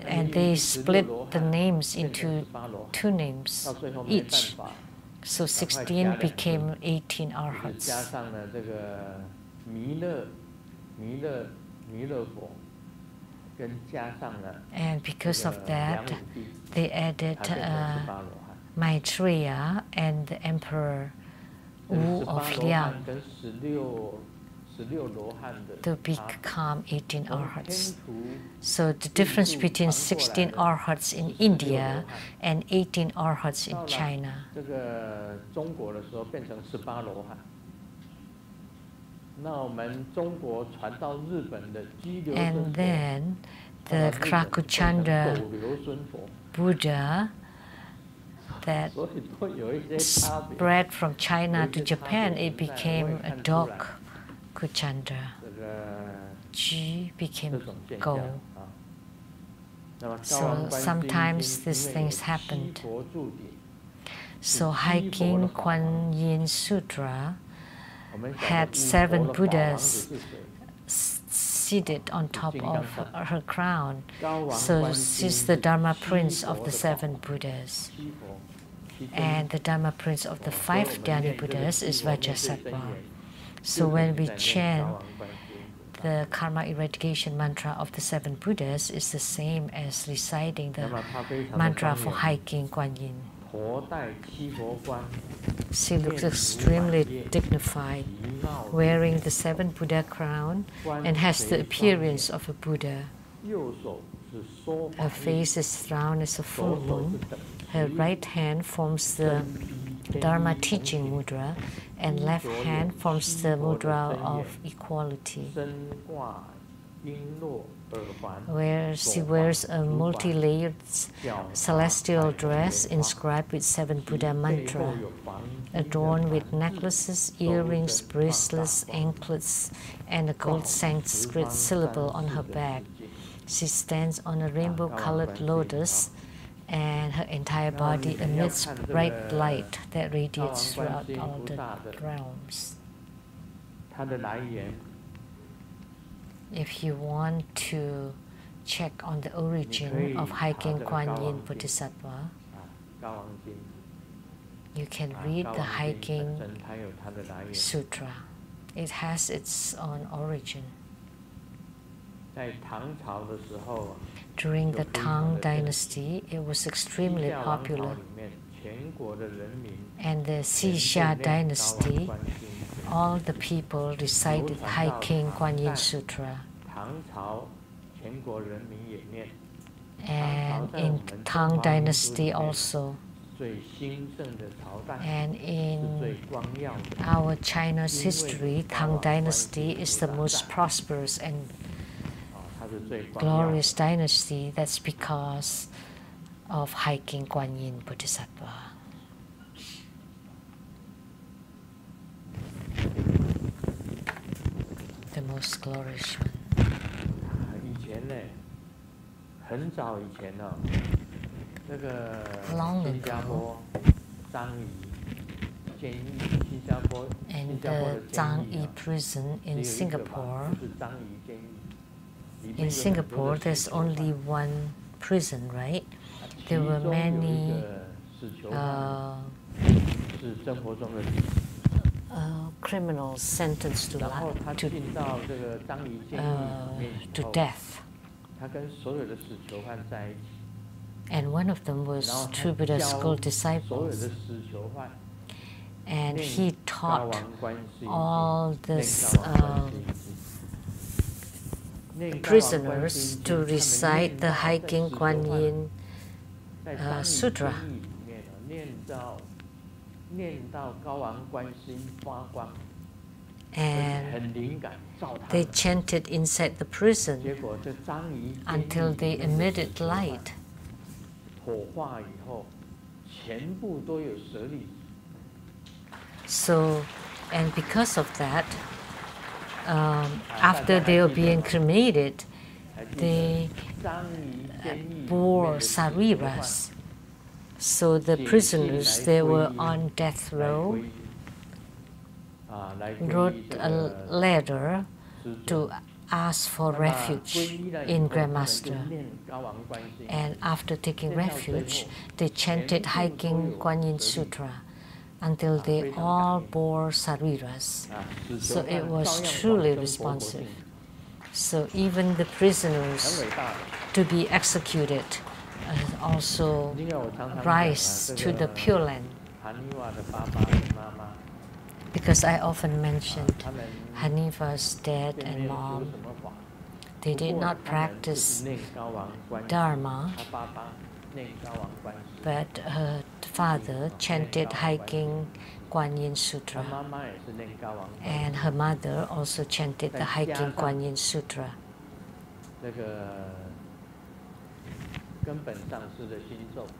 And they split the names into two names each. So 16 became 18 arhats. And because of that, they added Maitreya and the Emperor Wu of Liang to become 18 arhats. So the difference between 16 arhats in India and 18 arhats in China. And then the Krakuchandra Buddha that spread from China to Japan, it became a dog Kuchandra. Ji became Go. So sometimes these things happened. So Hiking Kuan Yin Sutra had 7 Buddhas seated on top of her crown. So she's the Dharma Prince of the 7 Buddhas. And the Dharma Prince of the 5 Dhyani Buddhas is Vajrasattva. So when we chant the karma eradication mantra of the 7 Buddhas, is the same as reciting the mantra for Hiking Kuan Yin. She looks extremely dignified, wearing the 7 Buddha crown and has the appearance of a Buddha. Her face is round as a full moon. Her right hand forms the Dharma teaching mudra, and left hand forms the mudra of equality, where she wears a multi-layered celestial dress inscribed with 7 Buddha mantra, adorned with necklaces, earrings, bracelets, anklets, and a gold Sanskrit syllable on her back. She stands on a rainbow-colored lotus, and her entire body emits bright light that radiates throughout all the realms. If you want to check on the origin of Hiking Kuan Yin Bodhisattva, you can read the Hiking Sutra. It has its own origin. During the Tang dynasty, it was extremely popular. And the Xixia dynasty, all the people recited Hiking Kuan Yin Sutra. And in Tang dynasty also. And in our China's history, Tang dynasty is the most prosperous and glorious dynasty. That's because of Hiking Kuan Yin Bodhisattva. The most glorious one. Long ago, in the Zhang Yi prison in Singapore, In Singapore, there's only one prison, right? There were many criminals sentenced to death. And one of them was True Buddha School disciples. And he taught all these prisoners to recite the Hiking Kuan Yin Sutra. And they chanted inside the prison until they emitted light. So, and because of that, after they were being cremated, they bore sariras. So the prisoners, they were on death row, wrote a letter to ask for refuge in Grandmaster. And after taking refuge, they chanted Hiking Kuan Yin Sutra until they all bore sariras. So it was truly responsive. So even the prisoners to be executed also rise to the Pure Land. Because I often mentioned Hanifa's dad and mom, they did not practice Dharma, but her father chanted Hiking Kuan Yin Sutra, and her mother also chanted the Hiking Kuan Yin Sutra.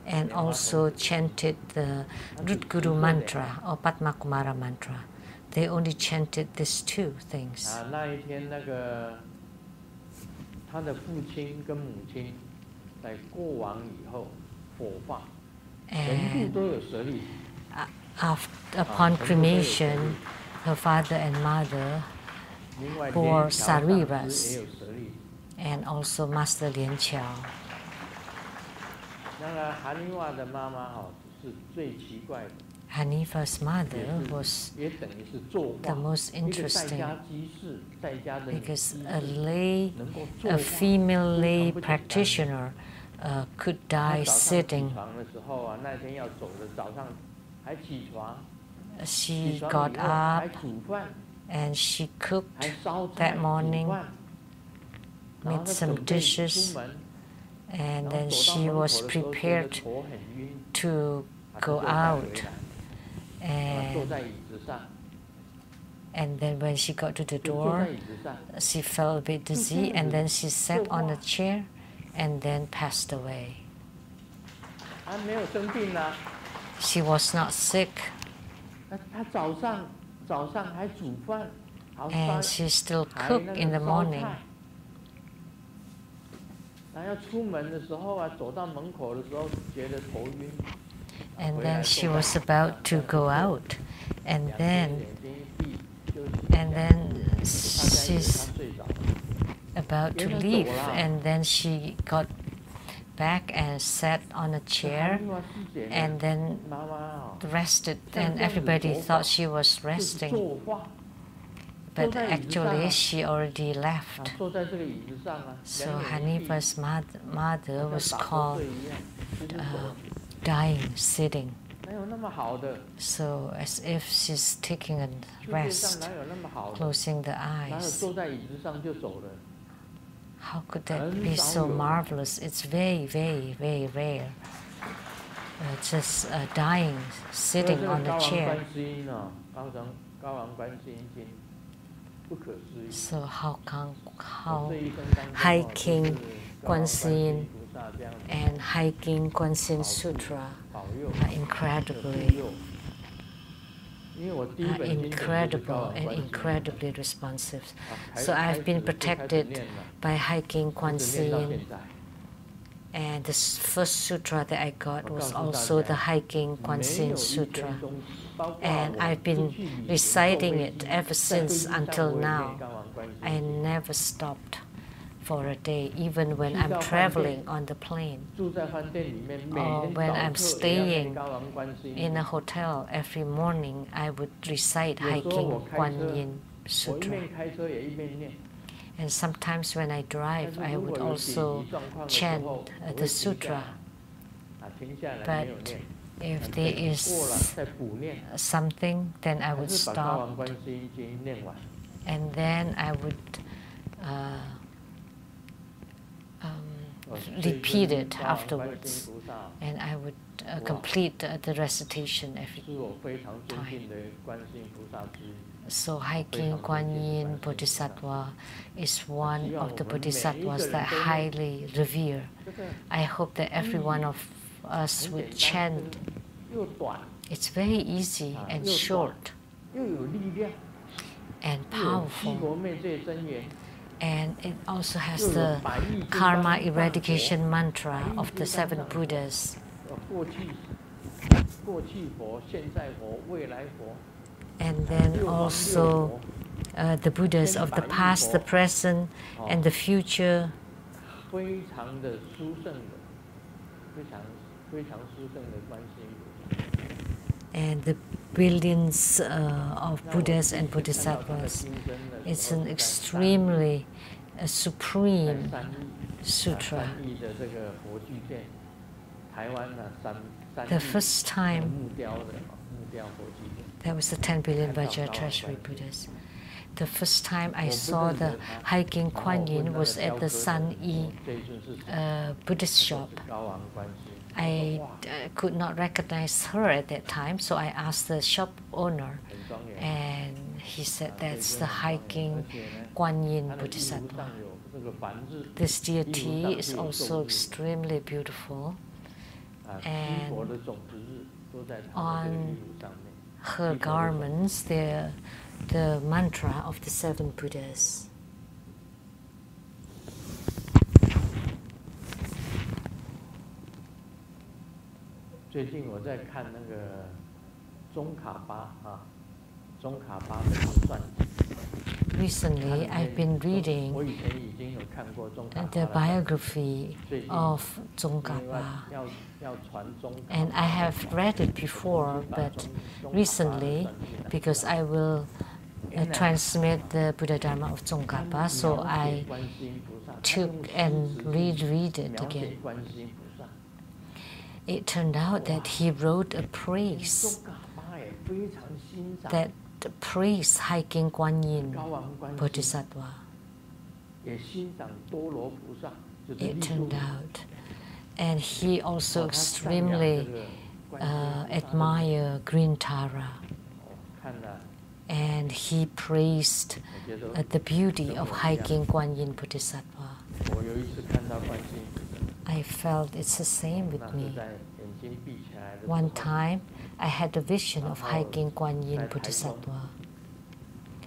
And also chanted the Root Guru mantra or Padma Kumara mantra. They only chanted these two things. And upon cremation, her father and mother bore sariras, and also Master Lien Chiao. Hanifa's mother was the most interesting because a female lay practitioner could die sitting. She got up and she cooked that morning, made some dishes, and then she was prepared to go out. And then when she got to the door, she felt a bit dizzy, and then she sat on a chair and then passed away. She was not sick. And she still cooked in the morning. And then she was about to go out, and then she's about to leave, and then she got back and sat on a chair and then rested, and everybody thought she was resting. But actually, she already left. So Hanifa's mother was called dying sitting. So as if she's taking a rest, closing the eyes. How could that be so marvelous? It's very, very, very rare. Just dying, sitting on the chair. So how Hiking Kuan Yin and Hiking Kuan Yin Sutra are incredible and incredibly responsive. So I've been protected by Hiking Kuan Yin. And the first sutra that I got was also the Hiking Kuan Yin Sutra. And I've been reciting it ever since until now. I never stopped for a day, even when I'm traveling on the plane. Or when I'm staying in a hotel, every morning I would recite Hiking Guan Yin Sutra. And sometimes when I drive, I would also chant the sutra. But if there is something, then I would stop. And then I would repeat it afterwards. And I would complete the recitation every time. So Hiking Guan Yin Bodhisattva is one of the bodhisattvas that I highly revere. I hope that every one of us would chant. It's very easy and short and powerful. And it also has the karma eradication mantra of the 7 Buddhas. And then also the Buddhas of the past, the present, and the future. And the billions of Buddhas and Bodhisattvas. It's an extremely supreme sutra. The first time, that was the 10 billion Vajra Treasury Buddhas. The first time I saw the Hiking Guan Yin was at the San Yi Buddhist shop. I could not recognize her at that time, so I asked the shop owner, and he said that's the Hiking Guan Yin Bodhisattva. This deity is also extremely beautiful, and on her garments there the mantra of the 7 Buddhas. Recently, I've been reading the biography of Tsongkhapa, and I have read it before, but recently, because I will transmit the Buddha Dharma of Tsongkhapa, so I took and reread it again. It turned out that he wrote a praise that praised Hiking Guan Yin Bodhisattva. It turned out. And he also extremely admired Green Tara. And he praised the beauty of Hiking Guan Yin Bodhisattva. I felt it's the same with me. One time, I had a vision of Hiking Guan Yin Bodhisattva.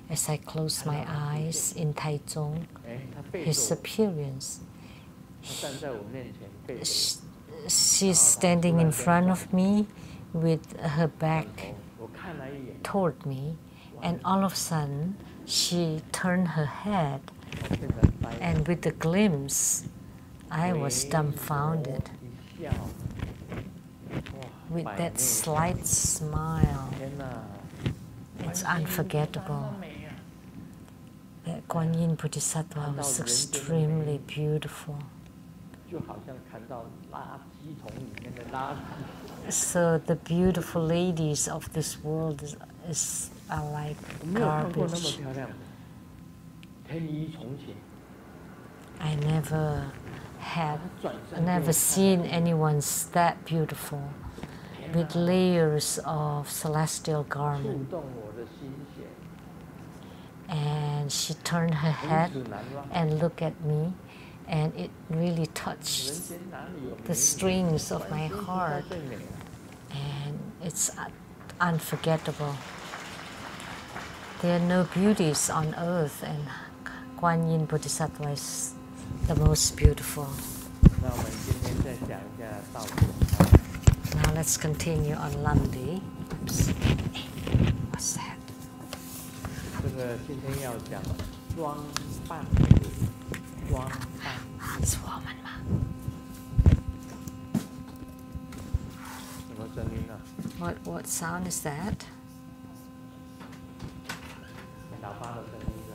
As I closed my eyes in Taichung, his appearance, she's standing in front of me with her back toward me, and all of a sudden, she turned her head, and with a glimpse, I was dumbfounded. With that slight smile, it's unforgettable. That Guan Yin Bodhisattva was extremely beautiful. So the beautiful ladies of this world are like garbage. I never seen anyone that beautiful, with layers of celestial garment. And she turned her head and looked at me, and it really touched the strings of my heart, and it's unforgettable. There are no beauties on earth, and Guan Yin Bodhisattva is the most beautiful. Now let's continue on Lamdre. Oops. What's that? 装扮。是我们吗？什么声音啊？ What sound is that? 喇叭的声音啊。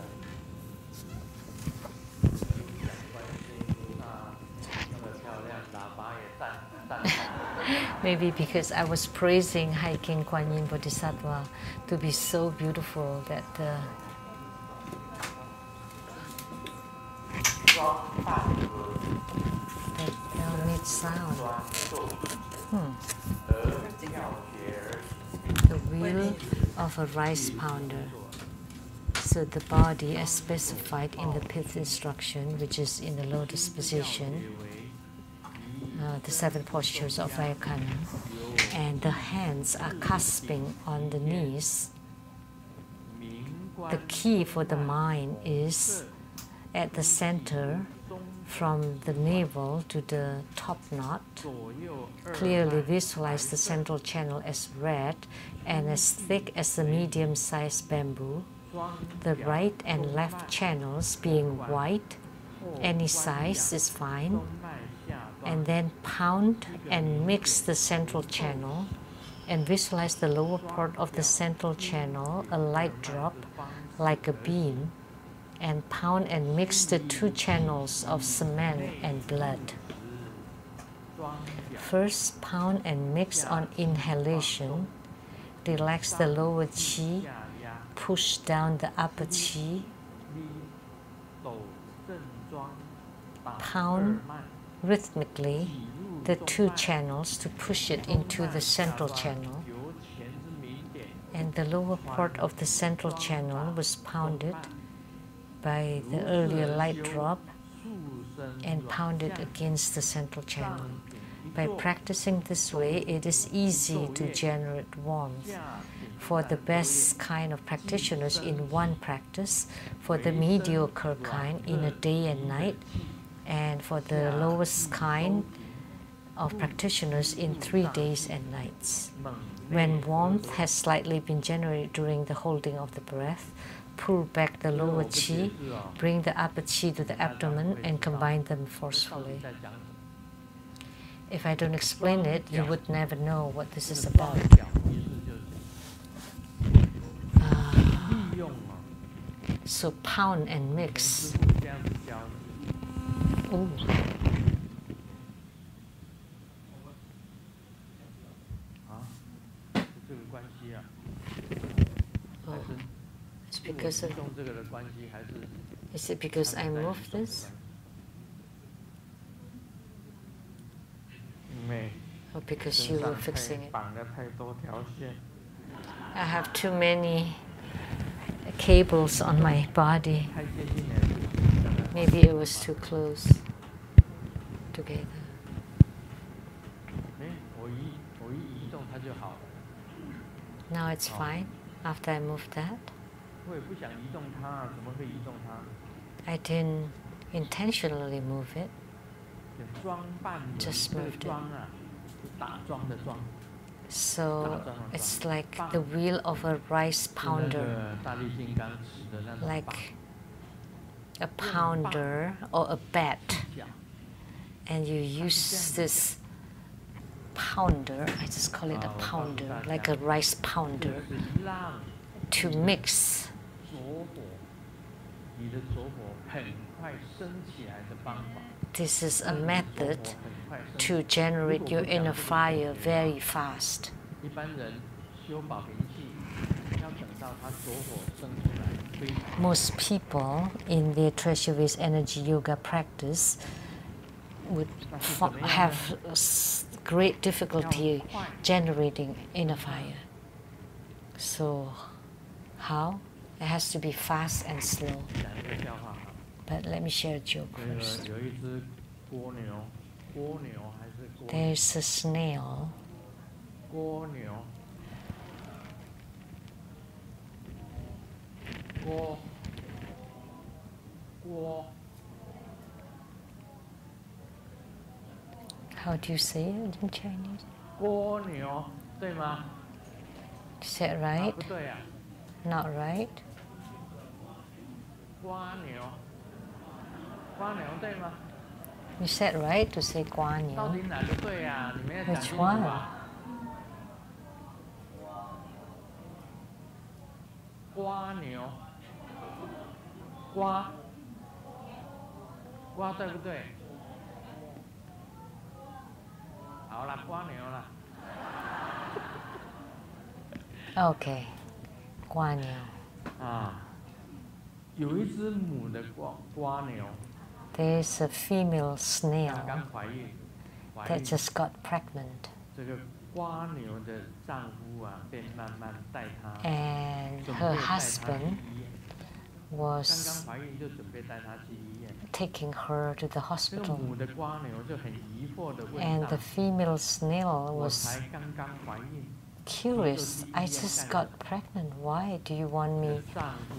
观世音菩萨那么漂亮，喇叭也赞好。Maybe because I was praising hiking Kuan Yin Bodhisattva to be so beautiful that they'll need sound. The wheel of a rice pounder. So the body, as specified in the pith instruction, which is in the lotus position, the 7 postures of Vayakana, and the hands are clasping on the knees. The key for the mind is at the center, from the navel to the top knot. Clearly visualize the central channel as red and as thick as the medium-sized bamboo. The right and left channels being white, any size is fine. And then pound and mix the central channel and visualize the lower part of the central channel, a light drop like a beam, and pound and mix the 2 channels of cement and blood. First, pound and mix on inhalation. Relax the lower chi, push down the upper chi. Pound rhythmically the 2 channels to push it into the central channel. And the lower part of the central channel was pounded by the earlier light drop and pounded against the central channel. By practicing this way, it is easy to generate warmth. For the best kind of practitioners in one practice, for the mediocre kind in a day and night, and for the lowest kind of practitioners in 3 days and nights. When warmth has slightly been generated during the holding of the breath, pull back the lower chi, bring the upper chi to the abdomen, and combine them forcefully. If I don't explain it, you would never know what this is about. So pound and mix. Ooh. Oh. It's because of, is it because I moved this? Or because you were fixing it? I have too many cables on my body. Maybe it was too close together. Now it's fine after I moved that. I didn't intentionally move it. Just moved it. So it's like the wheel of a rice pounder, like a pounder or a bat, and you use this pounder, I just call it a pounder, like a rice pounder, to mix. This is a method to generate your inner fire very fast. Most people in their treasure-based energy yoga practice would have great difficulty generating inner fire. So how? It has to be fast and slow. But let me share a joke first. There's a snail. How do you say it in Chinese? Is that right? Not right? You said right to say 瓜牛. 到底哪个对啊？你们要讲 Which 清楚 one? 啊！瓜牛，瓜对不对？好了，瓜牛了。Okay, 瓜牛. 啊，有一只母的瓜牛。 There's a female snail 刚怀孕 that just got pregnant. 这个瓜牛的丈夫啊，便慢慢带她 And her husband was 刚刚怀孕就准备带她去医院 taking her to the 这个 hospital. 母的瓜牛就很疑惑的问 And 道 the female snail 我 was 才刚刚怀孕 curious. I just got pregnant. Why do you want me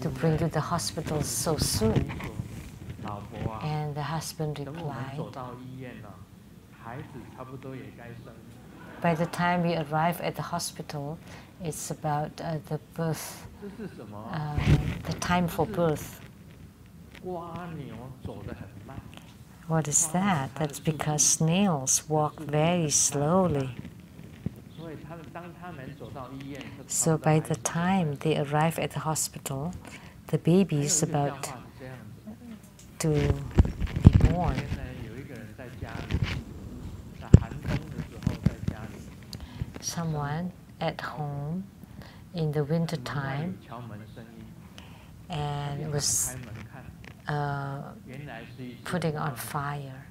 to bring you to the hospital so soon? 老婆啊 And the husband 等我们 replied, 走到医院了孩子差不多也该生 by the time we arrive at the hospital, it's about the birth, 这是什么 the time for birth. 瓜牛走得很慢 What is that? That's because snails walk very slowly. 所以当他们走到医院 So by the time they arrive at the hospital, the baby is about to be born. 有一个人在家里，在寒冬的时候在家里， Someone at home in the winter 门外有 time 敲门声音， and 打 was 开门看， uh, 原来是一只 putting on fire.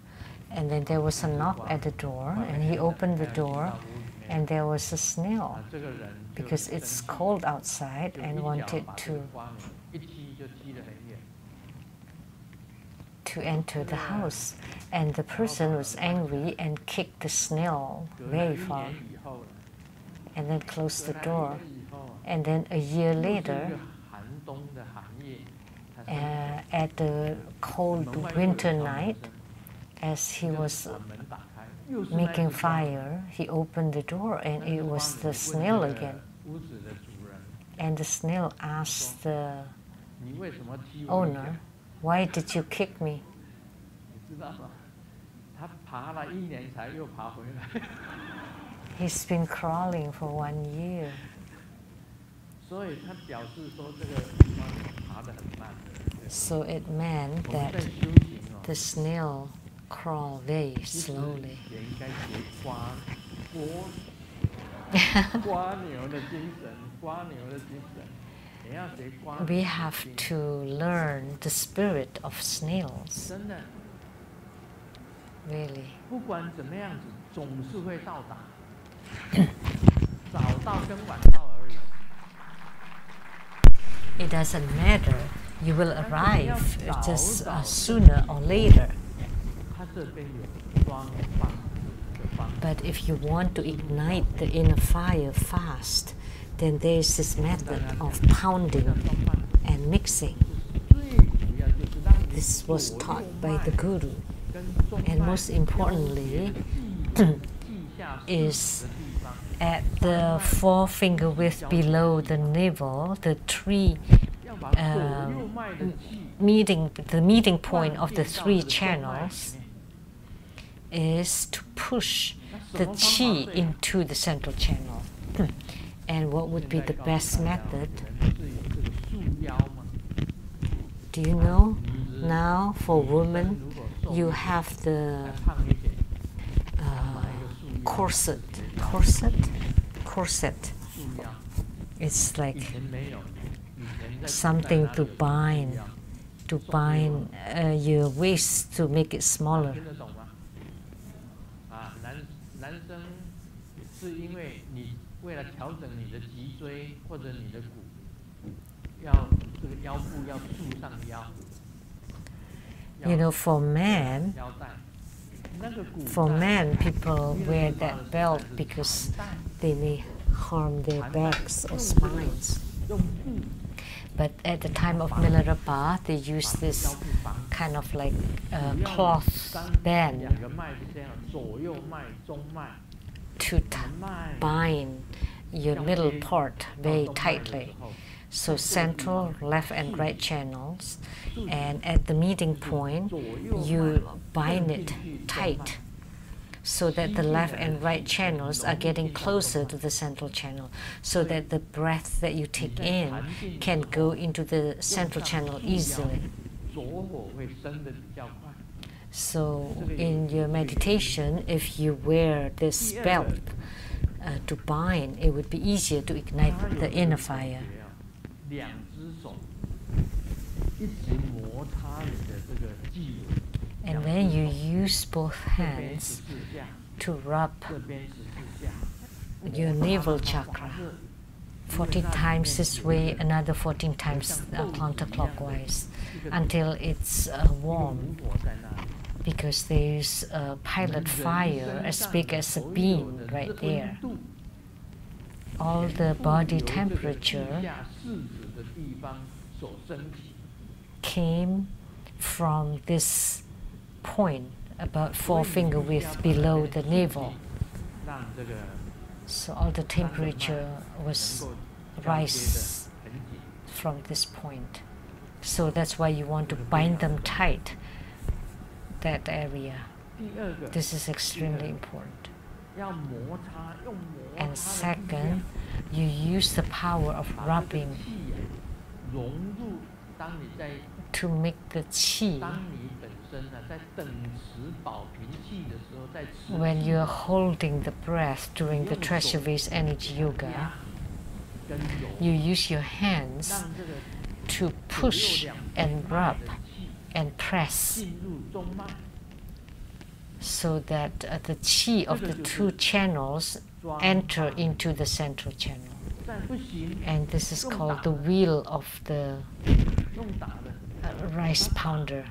And then there was a knock at the door, and he opened the door, and there was a snail 这个人就 because it's cold outside 就 and 一脚 wanted 把这个 to 瓜牛一踢就踢得很远， enter the house. And the person was angry and kicked the snail 隔了 very 1 far 年以后， and then closed 隔 the 了 door. 1年以后， And then a year 又是一 later, 个寒冬的寒夜，他生 at the cold 门外又有 winter 敲门 night, 声 as he 这个 was 把门打开，又是那 making 只瓜牛 fire, he opened the door and 那 it 只瓜 was 牛 the 问 snail 这个 again. 屋子的主人， And the snail asked the 你为什么踢我一脚？ owner, "Why did you kick me?" 你知道吗？他爬了1年才又爬回来， He's been crawling for 1 year. 所以他表示说这个瓜牛爬得很慢。 So it meant 我们 that 在修行哦， the snail crawl very 其实 slowly. 也应该学瓜牛的精神，瓜牛的精神，也要学瓜牛的 We 精 have 神 to learn the spirit of snails, 真的， really. 不管怎么样子，总是会到达，早到跟晚到而已。 It doesn't matter. You will arrive just sooner or later. 它这边有双方的方法， But if you want to ignite the inner fire fast, then there's this method of pounding 双方 and mixing. 最主要就是让你 This was 左 taught 右 by 脉 the Guru. 跟中 And 脉 most importantly, 记下 is 的地方。 at the forefinger width below the navel, the three 要把左右脉的气 the meeting point of the 3 channels is to push the qi into the central channel. And what would be the best method? 是有这个束腰嘛？ Do you know? Now for women, 如果 you have the 胖一点，买一个束腰， corset. 束腰， It's 以 like 前没有，以前在 something to 古代哪里有 bind your waist to make it smaller. 听得懂吗？啊，男生是因为你为了调整你的脊椎或者你的骨，要这个腰部要束上腰。 You know, for men, 腰带，那个骨 for 带 men, people wear that belt because they may harm their backs or spines. 用布 But at the time of Milarepa, they use 把 this 腰部绑 kind of like 主要 cloth 两 band 个脉是这样，左右脉、中脉、 to 脉 bind your middle part very 到中脉的时 tightly. 候 So central, left and right channels, and at the meeting point, you bind it tight so that the left and right channels are getting closer to the central channel, so that the breath that you take in can go into the central channel easily. So in your meditation, if you wear this belt to bind, it would be easier to ignite the inner fire. And then you use both hands to rub your navel chakra 14 times this way, another 14 times counterclockwise, until it's warm, because there's a pilot fire as big as a bean right there. All the body temperature came from this point, about 4-finger width below the navel. So all the temperature was rise from this point. So that's why you want to bind them tight, that area. This is extremely important. And second, you use the power of rubbing to make the qi. When you're holding the breath during the treasure vase energy yoga, you use your hands to push and rub and press, so that the qi of the two channels enter into the central channel. And this is called the wheel of the rice pounder.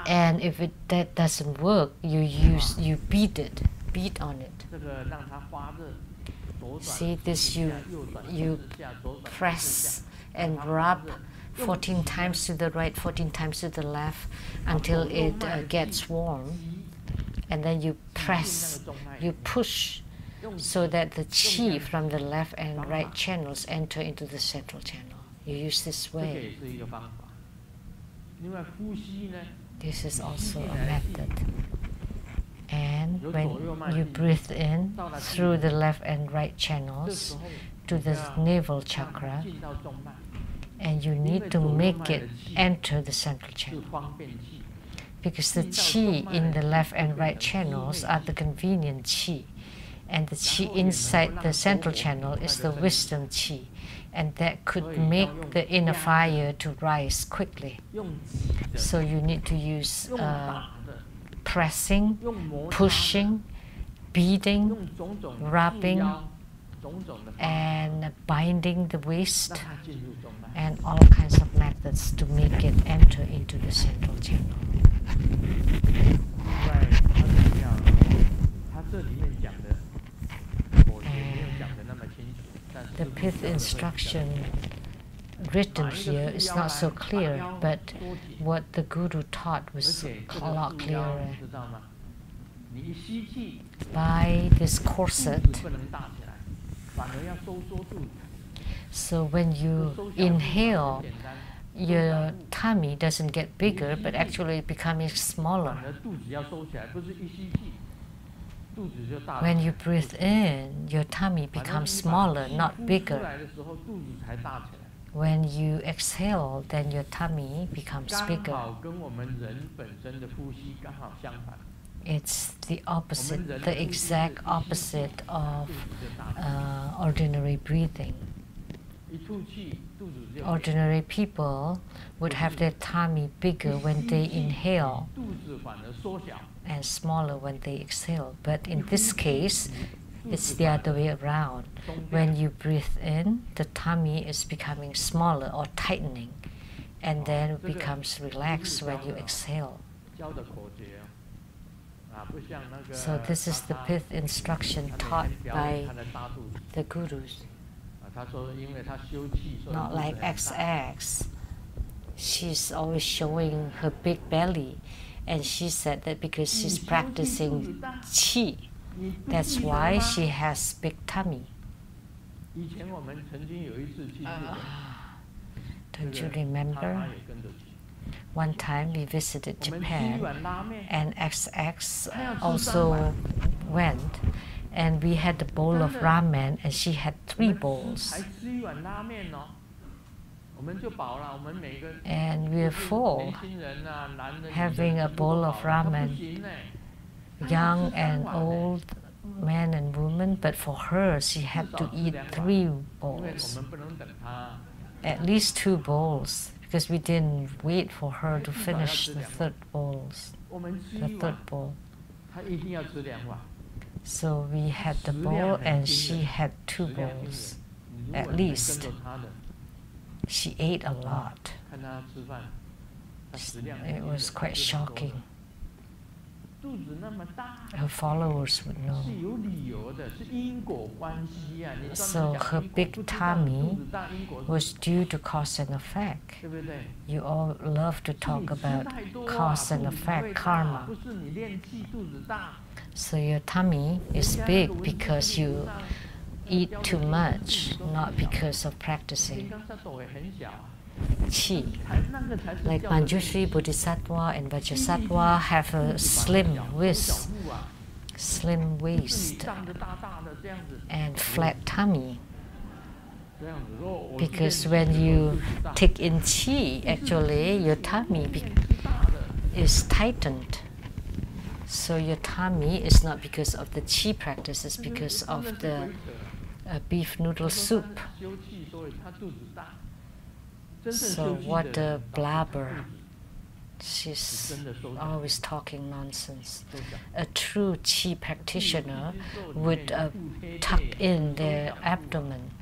And if that doesn't work, you beat on it. See this, you press and rub 14 times to the right, 14 times to the left, until it gets warm, and then you press, you push, so that the qi from the left and right channels enter into the central channel. You use this way. This is also a method. And when you breathe in through the left and right channels to the navel chakra, and you need to make it enter the central channel, because the qi in the left and right channels are the convenient qi, and the qi inside the central channel is the wisdom qi, and that could make the inner fire to rise quickly. So you need to use pressing, pushing, beating, rubbing, and binding the waist, and all kinds of methods to make it enter into the central channel. The pith instruction written here is not so clear, but what the Guru taught was a lot clearer. By this corset, so when you inhale, your tummy doesn't get bigger, but actually it becomes smaller. When you breathe in, your tummy becomes smaller, not bigger. When you exhale, then your tummy becomes bigger. It's the opposite, the exact opposite of ordinary breathing. Ordinary people would have their tummy bigger when they inhale and smaller when they exhale. But in this case, it's the other way around. When you breathe in, the tummy is becoming smaller or tightening, and then it becomes relaxed when you exhale. So this is the pith instruction taught by the Gurus. Not like XX. She's always showing her big belly, and she said that because she's practicing qi, that's why she has big tummy. 以前我们曾经有一次去日本， Don't you remember? One time we visited Japan and XX also went, and we had a bowl of ramen and she had 3 bowls. And we were full, having a bowl of ramen, young and old, men and women, but for her, she had to eat 3 bowls, at least 2 bowls, because we didn't wait for her to finish the third bowl. So we had the bowl and she had 2 bowls, at least. She ate a lot. It was quite shocking. Her followers would know. So her big tummy was due to cause and effect. You all love to talk about cause and effect, karma. So your tummy is big because you eat too much, not because of practicing. Qi, like Manjushri, Bodhisattva, and Vajrasattva have a slim waist, and flat tummy. Because when you take in qi, actually your tummy is tightened. So your tummy is not because of the qi practice, it's because of the beef noodle soup. So what a blabber. She's always talking nonsense. A true qi practitioner would tuck in their abdomen.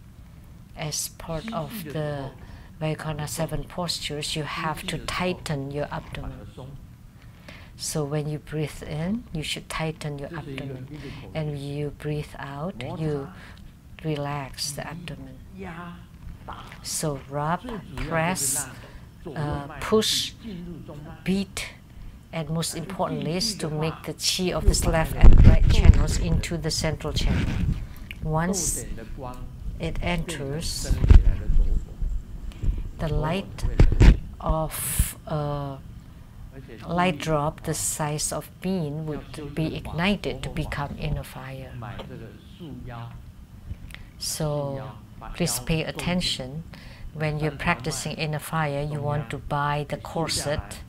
As part of the Vaikana 7 postures, you have to tighten your abdomen. So when you breathe in, you should tighten your abdomen. And when you breathe out, you relax the abdomen. So rub, press, push, beat, and most importantly is to make the qi of the left and right channels into the central channel. Once it enters, the light of a light drop the size of bean would be ignited to become inner fire. So please pay attention. When you're practicing inner fire, you want to buy the corset,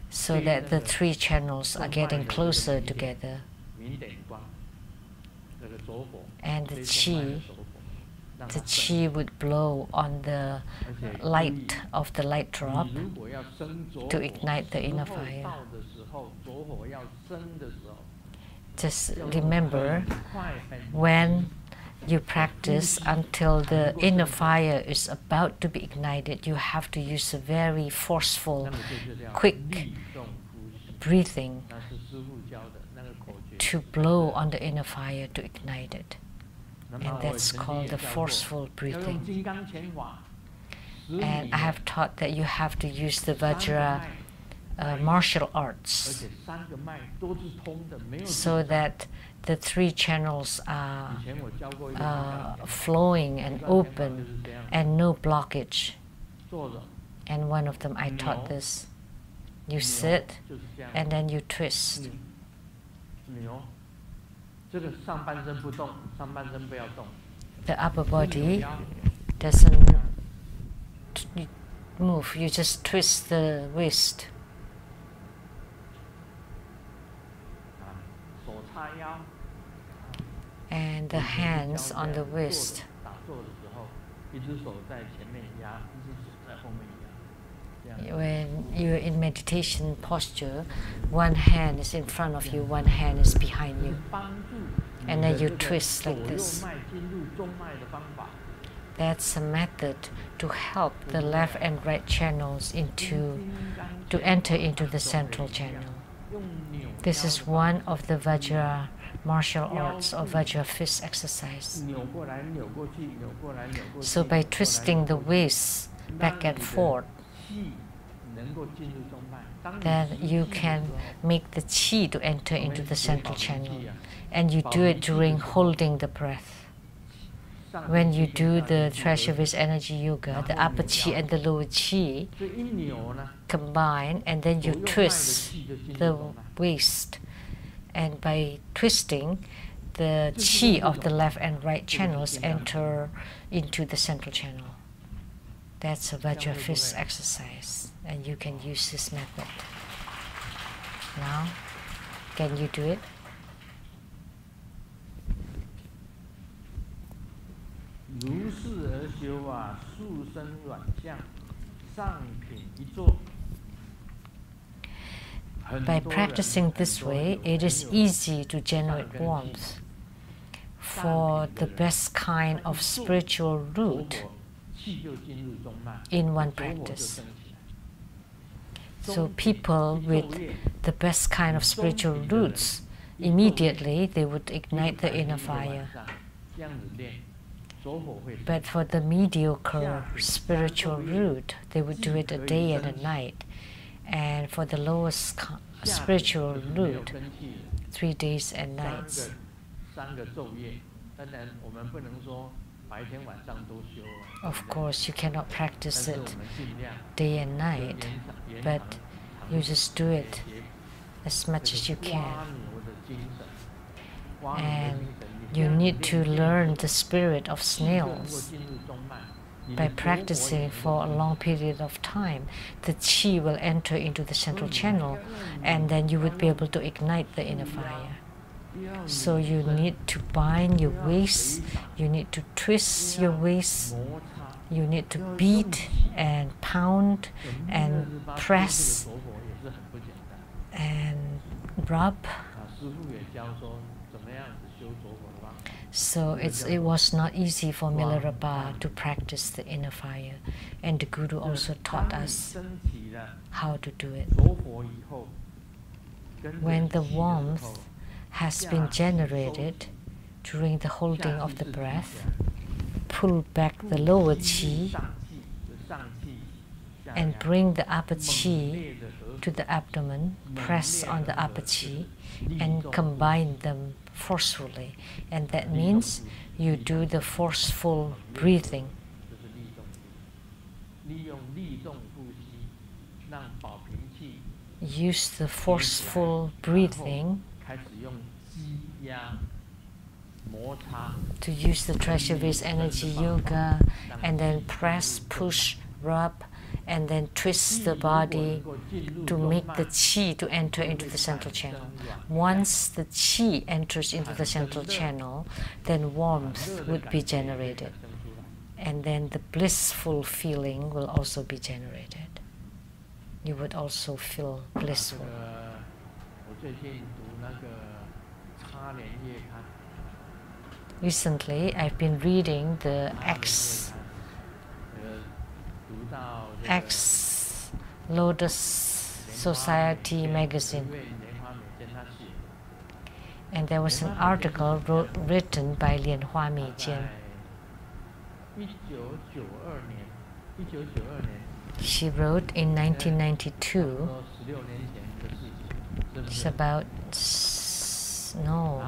so that the 3 channels are getting closer together. And the qi would blow on the light of the light drop to ignite the inner fire. Just remember, when you practice until the inner fire is about to be ignited, you have to use a very forceful, quick breathing to blow on the inner fire to ignite it. And that's called the forceful breathing. And I have taught that you have to use the Vajra martial arts so that the 3 channels are flowing and open and no blockage. And one of them I taught this. You sit and then you twist. The upper body doesn't move, you just twist the wrist. And the hands on the wrist. When you're in meditation posture, one hand is in front of you, one hand is behind you. And then you twist like this. That's a method to help the left and right channels to enter into the central channel. This is one of the Vajra martial arts or Vajra fist exercise. So by twisting the waist back and forth, that you can make the qi to enter into the central channel, and you do it during holding the breath. When you do the treasure with energy yoga, the upper qi and the lower qi combine, and then you twist the waist, and by twisting, the qi of the left and right channels enter into the central channel. That's a Vajra fist exercise, and you can use this method. Now, can you do it? By practicing this way, it is easy to generate warmth for the best kind of spiritual root in one practice. So people with the best kind of spiritual roots, immediately they would ignite the inner fire. But for the mediocre spiritual root, they would do it a day and a night. And for the lowest spiritual root, 3 days and nights. Of course, you cannot practice it day and night, but you just do it as much as you can. And you need to learn the spirit of snails. By practicing for a long period of time, the qi will enter into the central channel, and then you would be able to ignite the inner fire. So you need to bind your waist, you need to twist your waist, you need to beat and pound and press and rub. So it was not easy for Milarepa to practice the inner fire, and the Guru also taught us how to do it. When the warmth has been generated during the holding of the breath, pull back the lower qi and bring the upper qi to the abdomen, press on the upper qi, and combine them forcefully. And that means you do the forceful breathing. Use the forceful breathing to use the treasure with energy yoga, and then press, push, rub, and then twist the body to make the qi to enter into the central channel. Once the qi enters into the central channel, then warmth would be generated, and then the blissful feeling will also be generated. You would also feel blissful. Recently, I've been reading the X Lotus Society magazine, and there was an article written by Lianhua Meijian. She wrote in 1992. It's about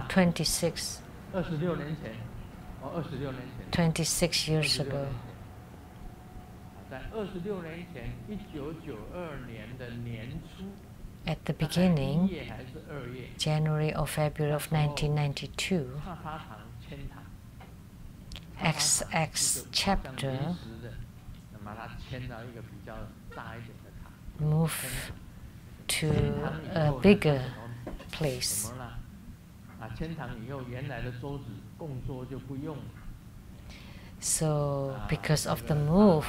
26 years ago. At the beginning, January or February of 1992, XX chapter moved to a bigger place. So, because of the move,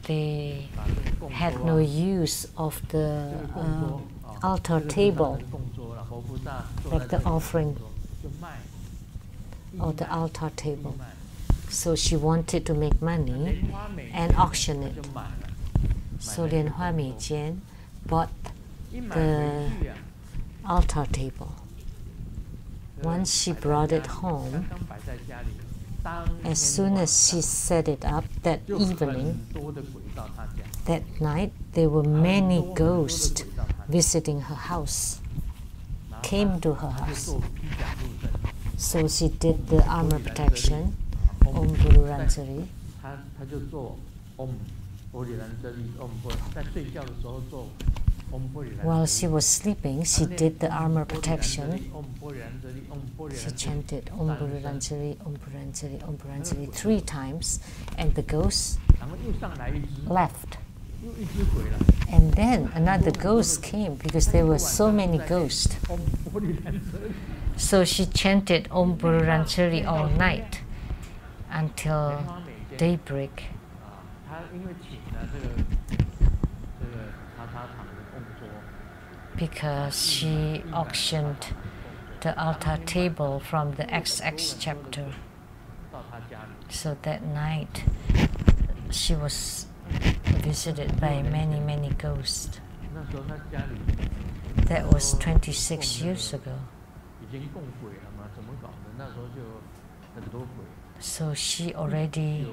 they had no use of the altar table, like the offering or the altar table. So she wanted to make money and auction it. So Lianhua Meijian bought the altar table. Once she brought it home, as soon as she set it up that evening, that night, there were many ghosts visiting her house, came to her house. So she did the armor protection, Om Guru Ranjari. While she was sleeping, she did the armor protection. She chanted Om Guru Ranjari, Om Guru Ranjari, Om Guru Ranjari 3 times, and the ghost left. And then another ghost came because there were so many ghosts. So she chanted Om Guru Ranjari all night until daybreak. Because she auctioned the altar table from the XX chapter. So that night she was visited by many, many ghosts. That was 26 years ago. So she already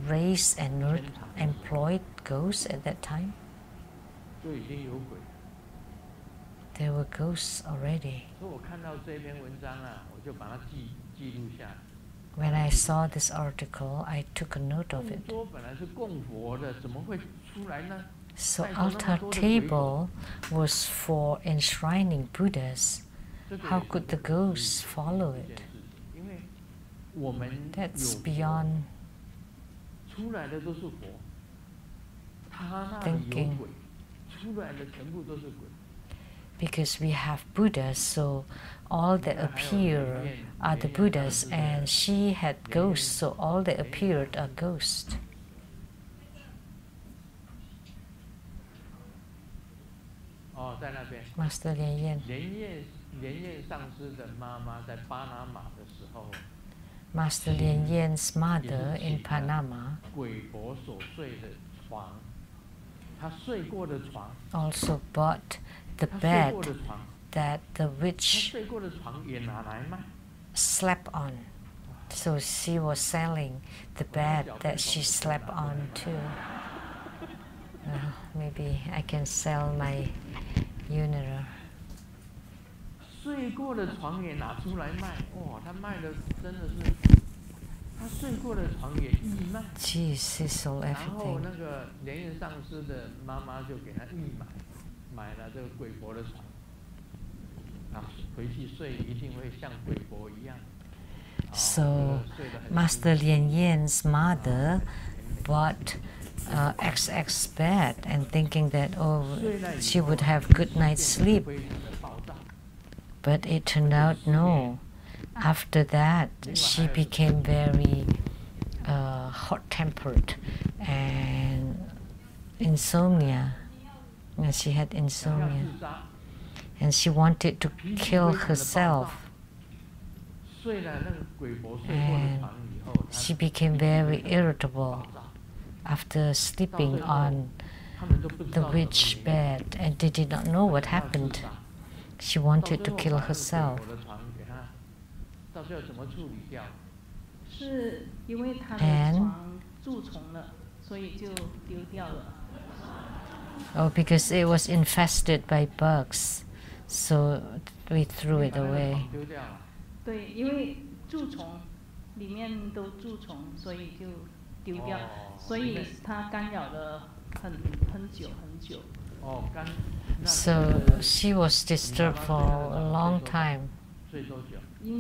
raised and employed ghosts at that time. There were ghosts already. When I saw this article, I took a note of it. So altar table was for enshrining Buddhas. How could the ghosts follow it? That's beyond thinking. Because we have Buddhas, so all that appear are the Buddhas, and she had ghosts, so all that appeared are ghosts. Master Lien Yen. Master Lien Yen's mother in Panama also bought the bed that the witch slept on. So she was selling the bed that she slept on too. Maybe I can sell my funeral. She sold everything. So Master Lien Yen's mother bought XX bed and thinking that she would have good night's sleep, but it turned out no. After that she became very hot-tempered and insomnia. She had insomnia and she wanted to kill herself, and she became very irritable after sleeping on the witch bed, and they did not know what happened. She wanted to kill herself. And because it was infested by bugs, so we threw it away. So she was disturbed for a long time.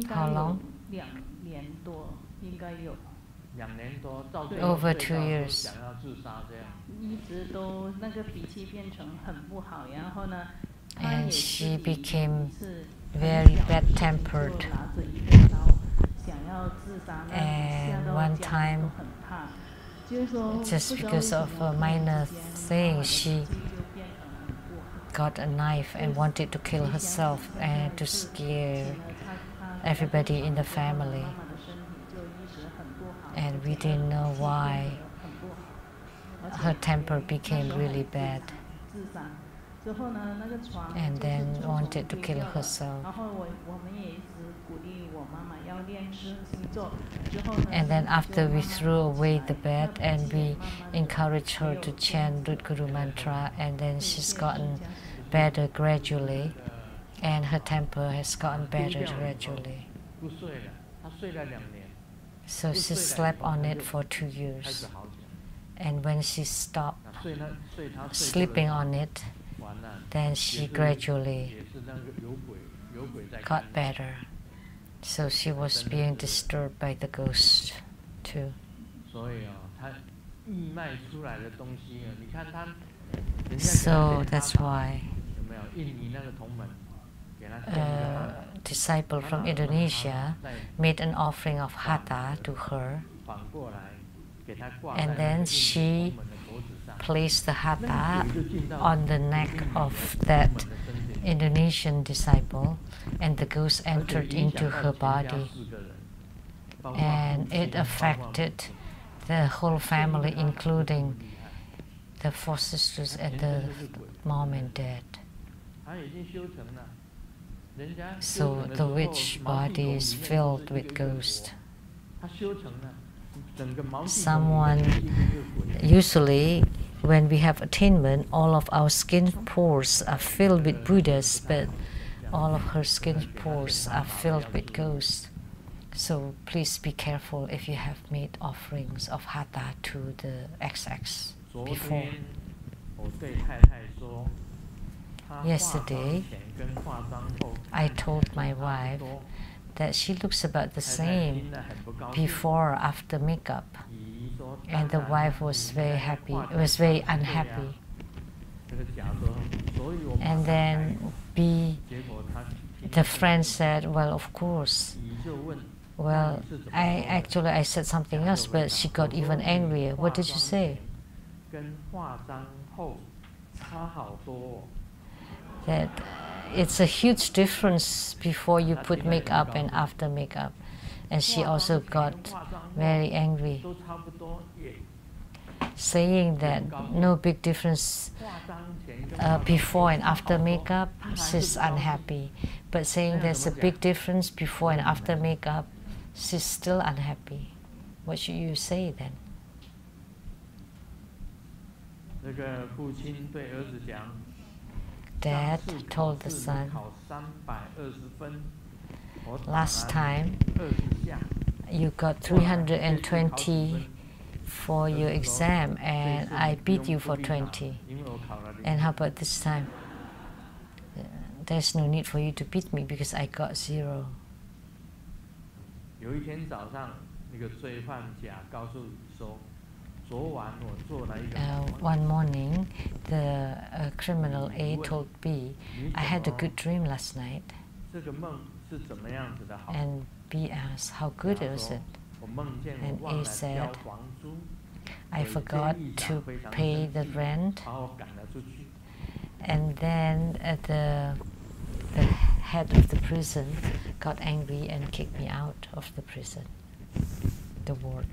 How long? Over 2 years. And she became very bad-tempered. And one time, just because of a minor thing, she got a knife and wanted to kill herself and to scare everybody in the family. And we didn't know why her temper became really bad. and then wanted to kill herself. And then after we threw away the bed and we encouraged her to chant Root Guru mantra, and then she's gotten better gradually, and her temper has gotten better gradually. So she slept on it for 2 years. And when she stopped sleeping on it, then she gradually got better. So she was being disturbed by the ghost too. So that's why a disciple from Indonesia made an offering of hatha to her, and then she placed the hatha on the neck of that Indonesian disciple, and the ghost entered into her body, and it affected the whole family, including the 4 sisters and the mom and dad. So the witch body is filled with ghosts. Usually when we have attainment, all of our skin pores are filled with Buddhas, but all of her skin pores are filled with ghosts. So please be careful if you have made offerings of hatha to the XX before. Yesterday, I told my wife that she looks about the same before or after makeup, and the wife was very happy, was very unhappy. And then the friend said, well, of course. Well, I said something else, but she got even angrier. What did you say? That it's a huge difference before you put makeup and after makeup. And she also got very angry, saying that no big difference before and after makeup, she's unhappy. But saying there's a big difference before and after makeup, she's still unhappy. What should you say then? Dad told the son, last time you got 320 for your exam and I beat you for 20. And how about this time? There's no need for you to beat me because I got 0. One morning, the criminal A told B, I had a good dream last night. And B asked, how good was it? And A said, I forgot to pay the rent. And then the head of the prison got angry and kicked me out of the prison, the ward.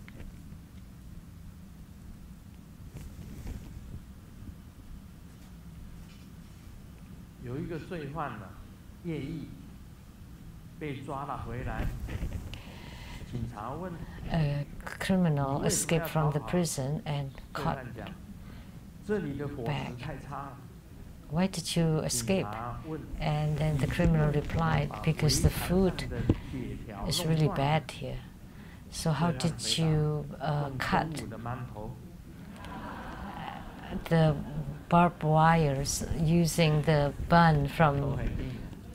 A criminal escaped from the prison and caught back. Why did you escape? And then the criminal replied, because the food is really bad here. So how did you cut the barbed wires using the bun from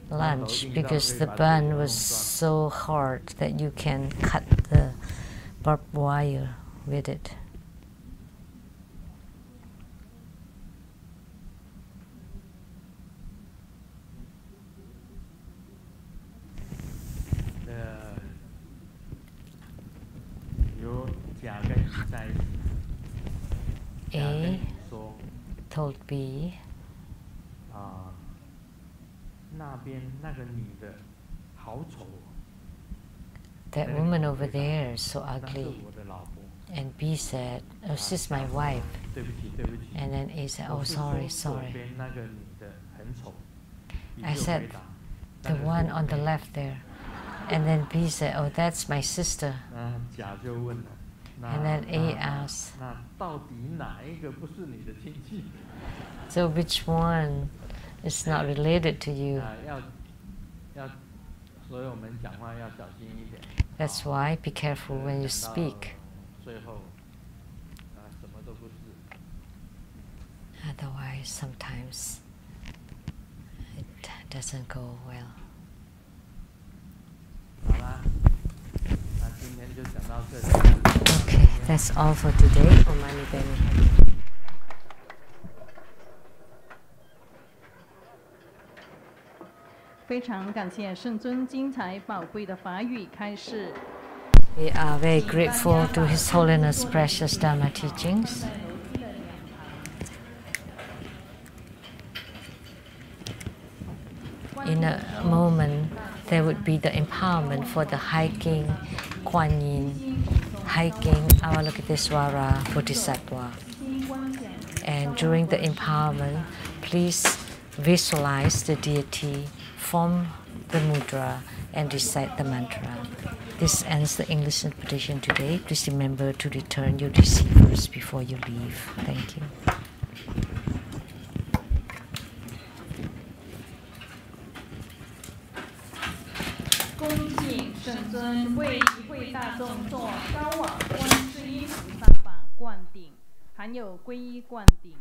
lunch, because the bun was so hard that you can cut the barbed wire with it. A told B, that woman over there is so ugly. And B said, oh, she's my wife. And then A said, oh, sorry. 很丑。 I said, the one on the left there. And then B said, oh, that's my sister. 那甲就问了， And then A asked, 那到底哪一个不是你的亲戚？ so which one is not related to you? 要，所以我们讲话要小心一点。 That's why be careful when you speak. 最后，什么都不是。 Otherwise, sometimes it doesn't go well. 好啦，那今天就讲到这里。 Okay, that's all for today. Omani Beni. 非常感谢圣尊精彩宝贵的法语开示。 We are very grateful to His Holiness' precious Dharma teachings. In a moment, there would be the empowerment for the hiking Kuan Yin, hiking Avalokitesvara Bodhisattva. And during the empowerment, please visualize the deity, form the mudra, and recite the mantra. This ends the English interpretation today. Please remember to return your receivers before you leave. Thank you. 恭敬圣尊为一会大众做高往观世音菩萨法灌顶，含有皈依灌顶。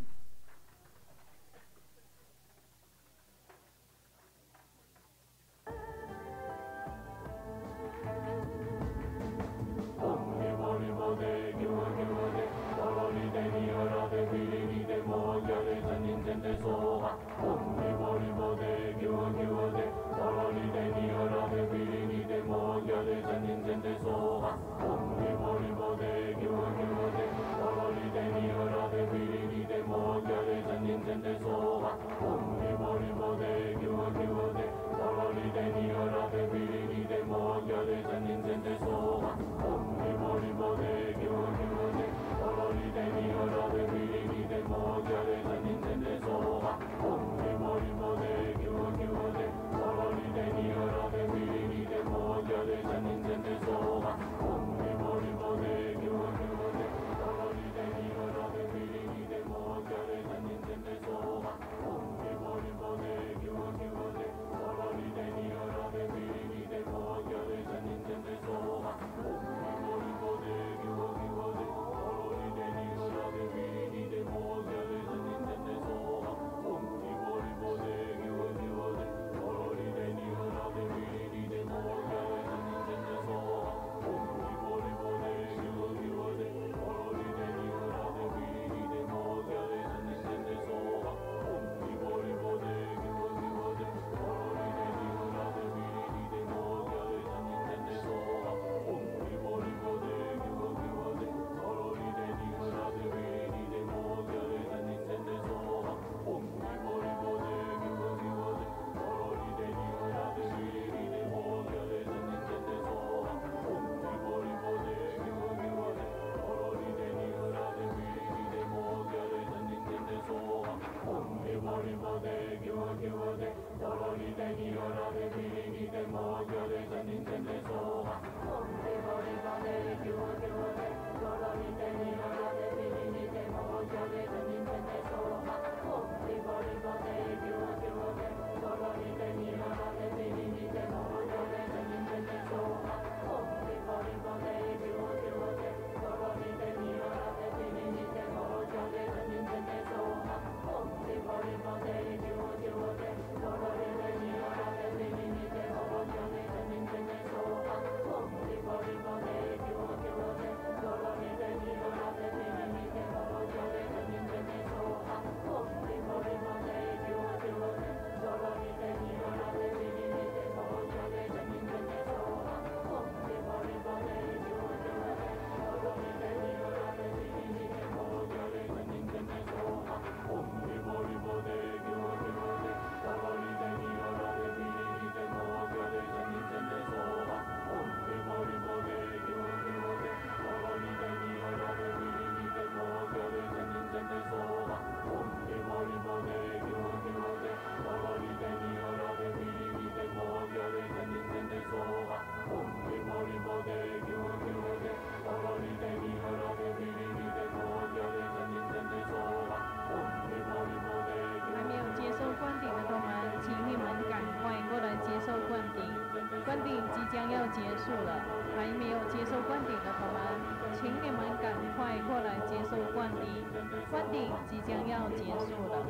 将要结束了，还没有接受灌顶的朋友们，请你们赶快过来接受灌顶，灌顶即将要结束了。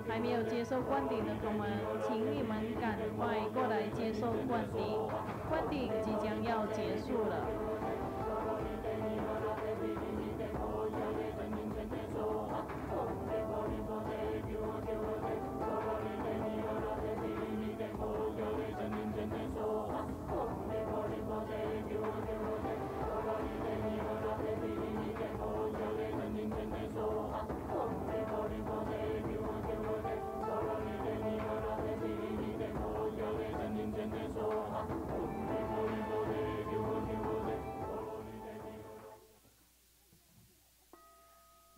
还没有接受灌顶的朋友们，请你们赶快过来接受灌顶，灌顶即将要结束了。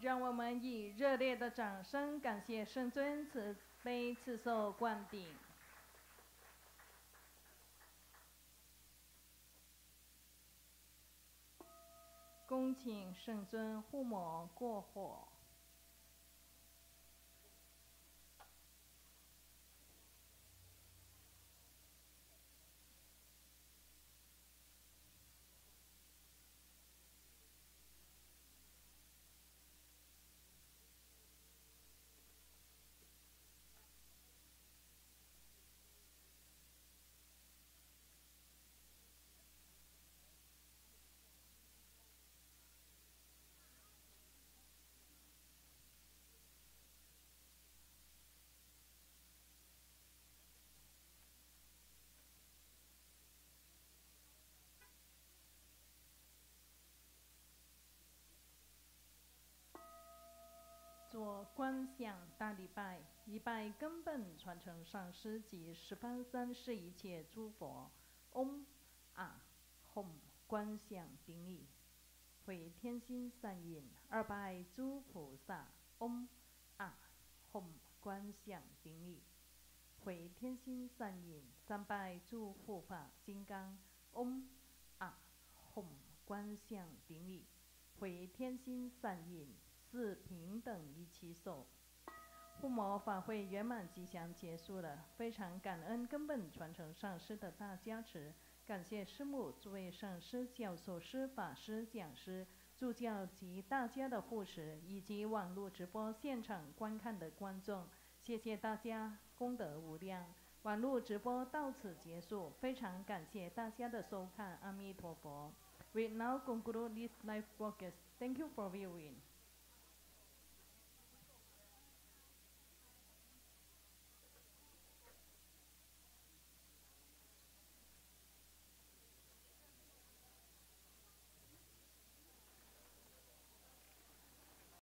让我们以热烈的掌声感谢圣尊慈悲赐授灌顶。恭请圣尊护摩过火。 做观想大礼拜，礼拜根本传承上师及18三世一切诸佛。嗡啊吽观想顶礼，回天心善印，2拜诸菩萨。嗡啊吽观想顶礼，回天心善印，3拜诸护法金刚。嗡啊吽观想顶礼，回天心善印。 4平等一起手，护摩法会圆满吉祥结束了，非常感恩根本传承上师的大加持，感谢师母、诸位上师、教授师、法师、讲师、助教及大家的护持，以及网络直播现场观看的观众，谢谢大家，功德无量。网络直播到此结束，非常感谢大家的收看，阿弥陀佛。We now conclude this live broadcast. Thank you for viewing.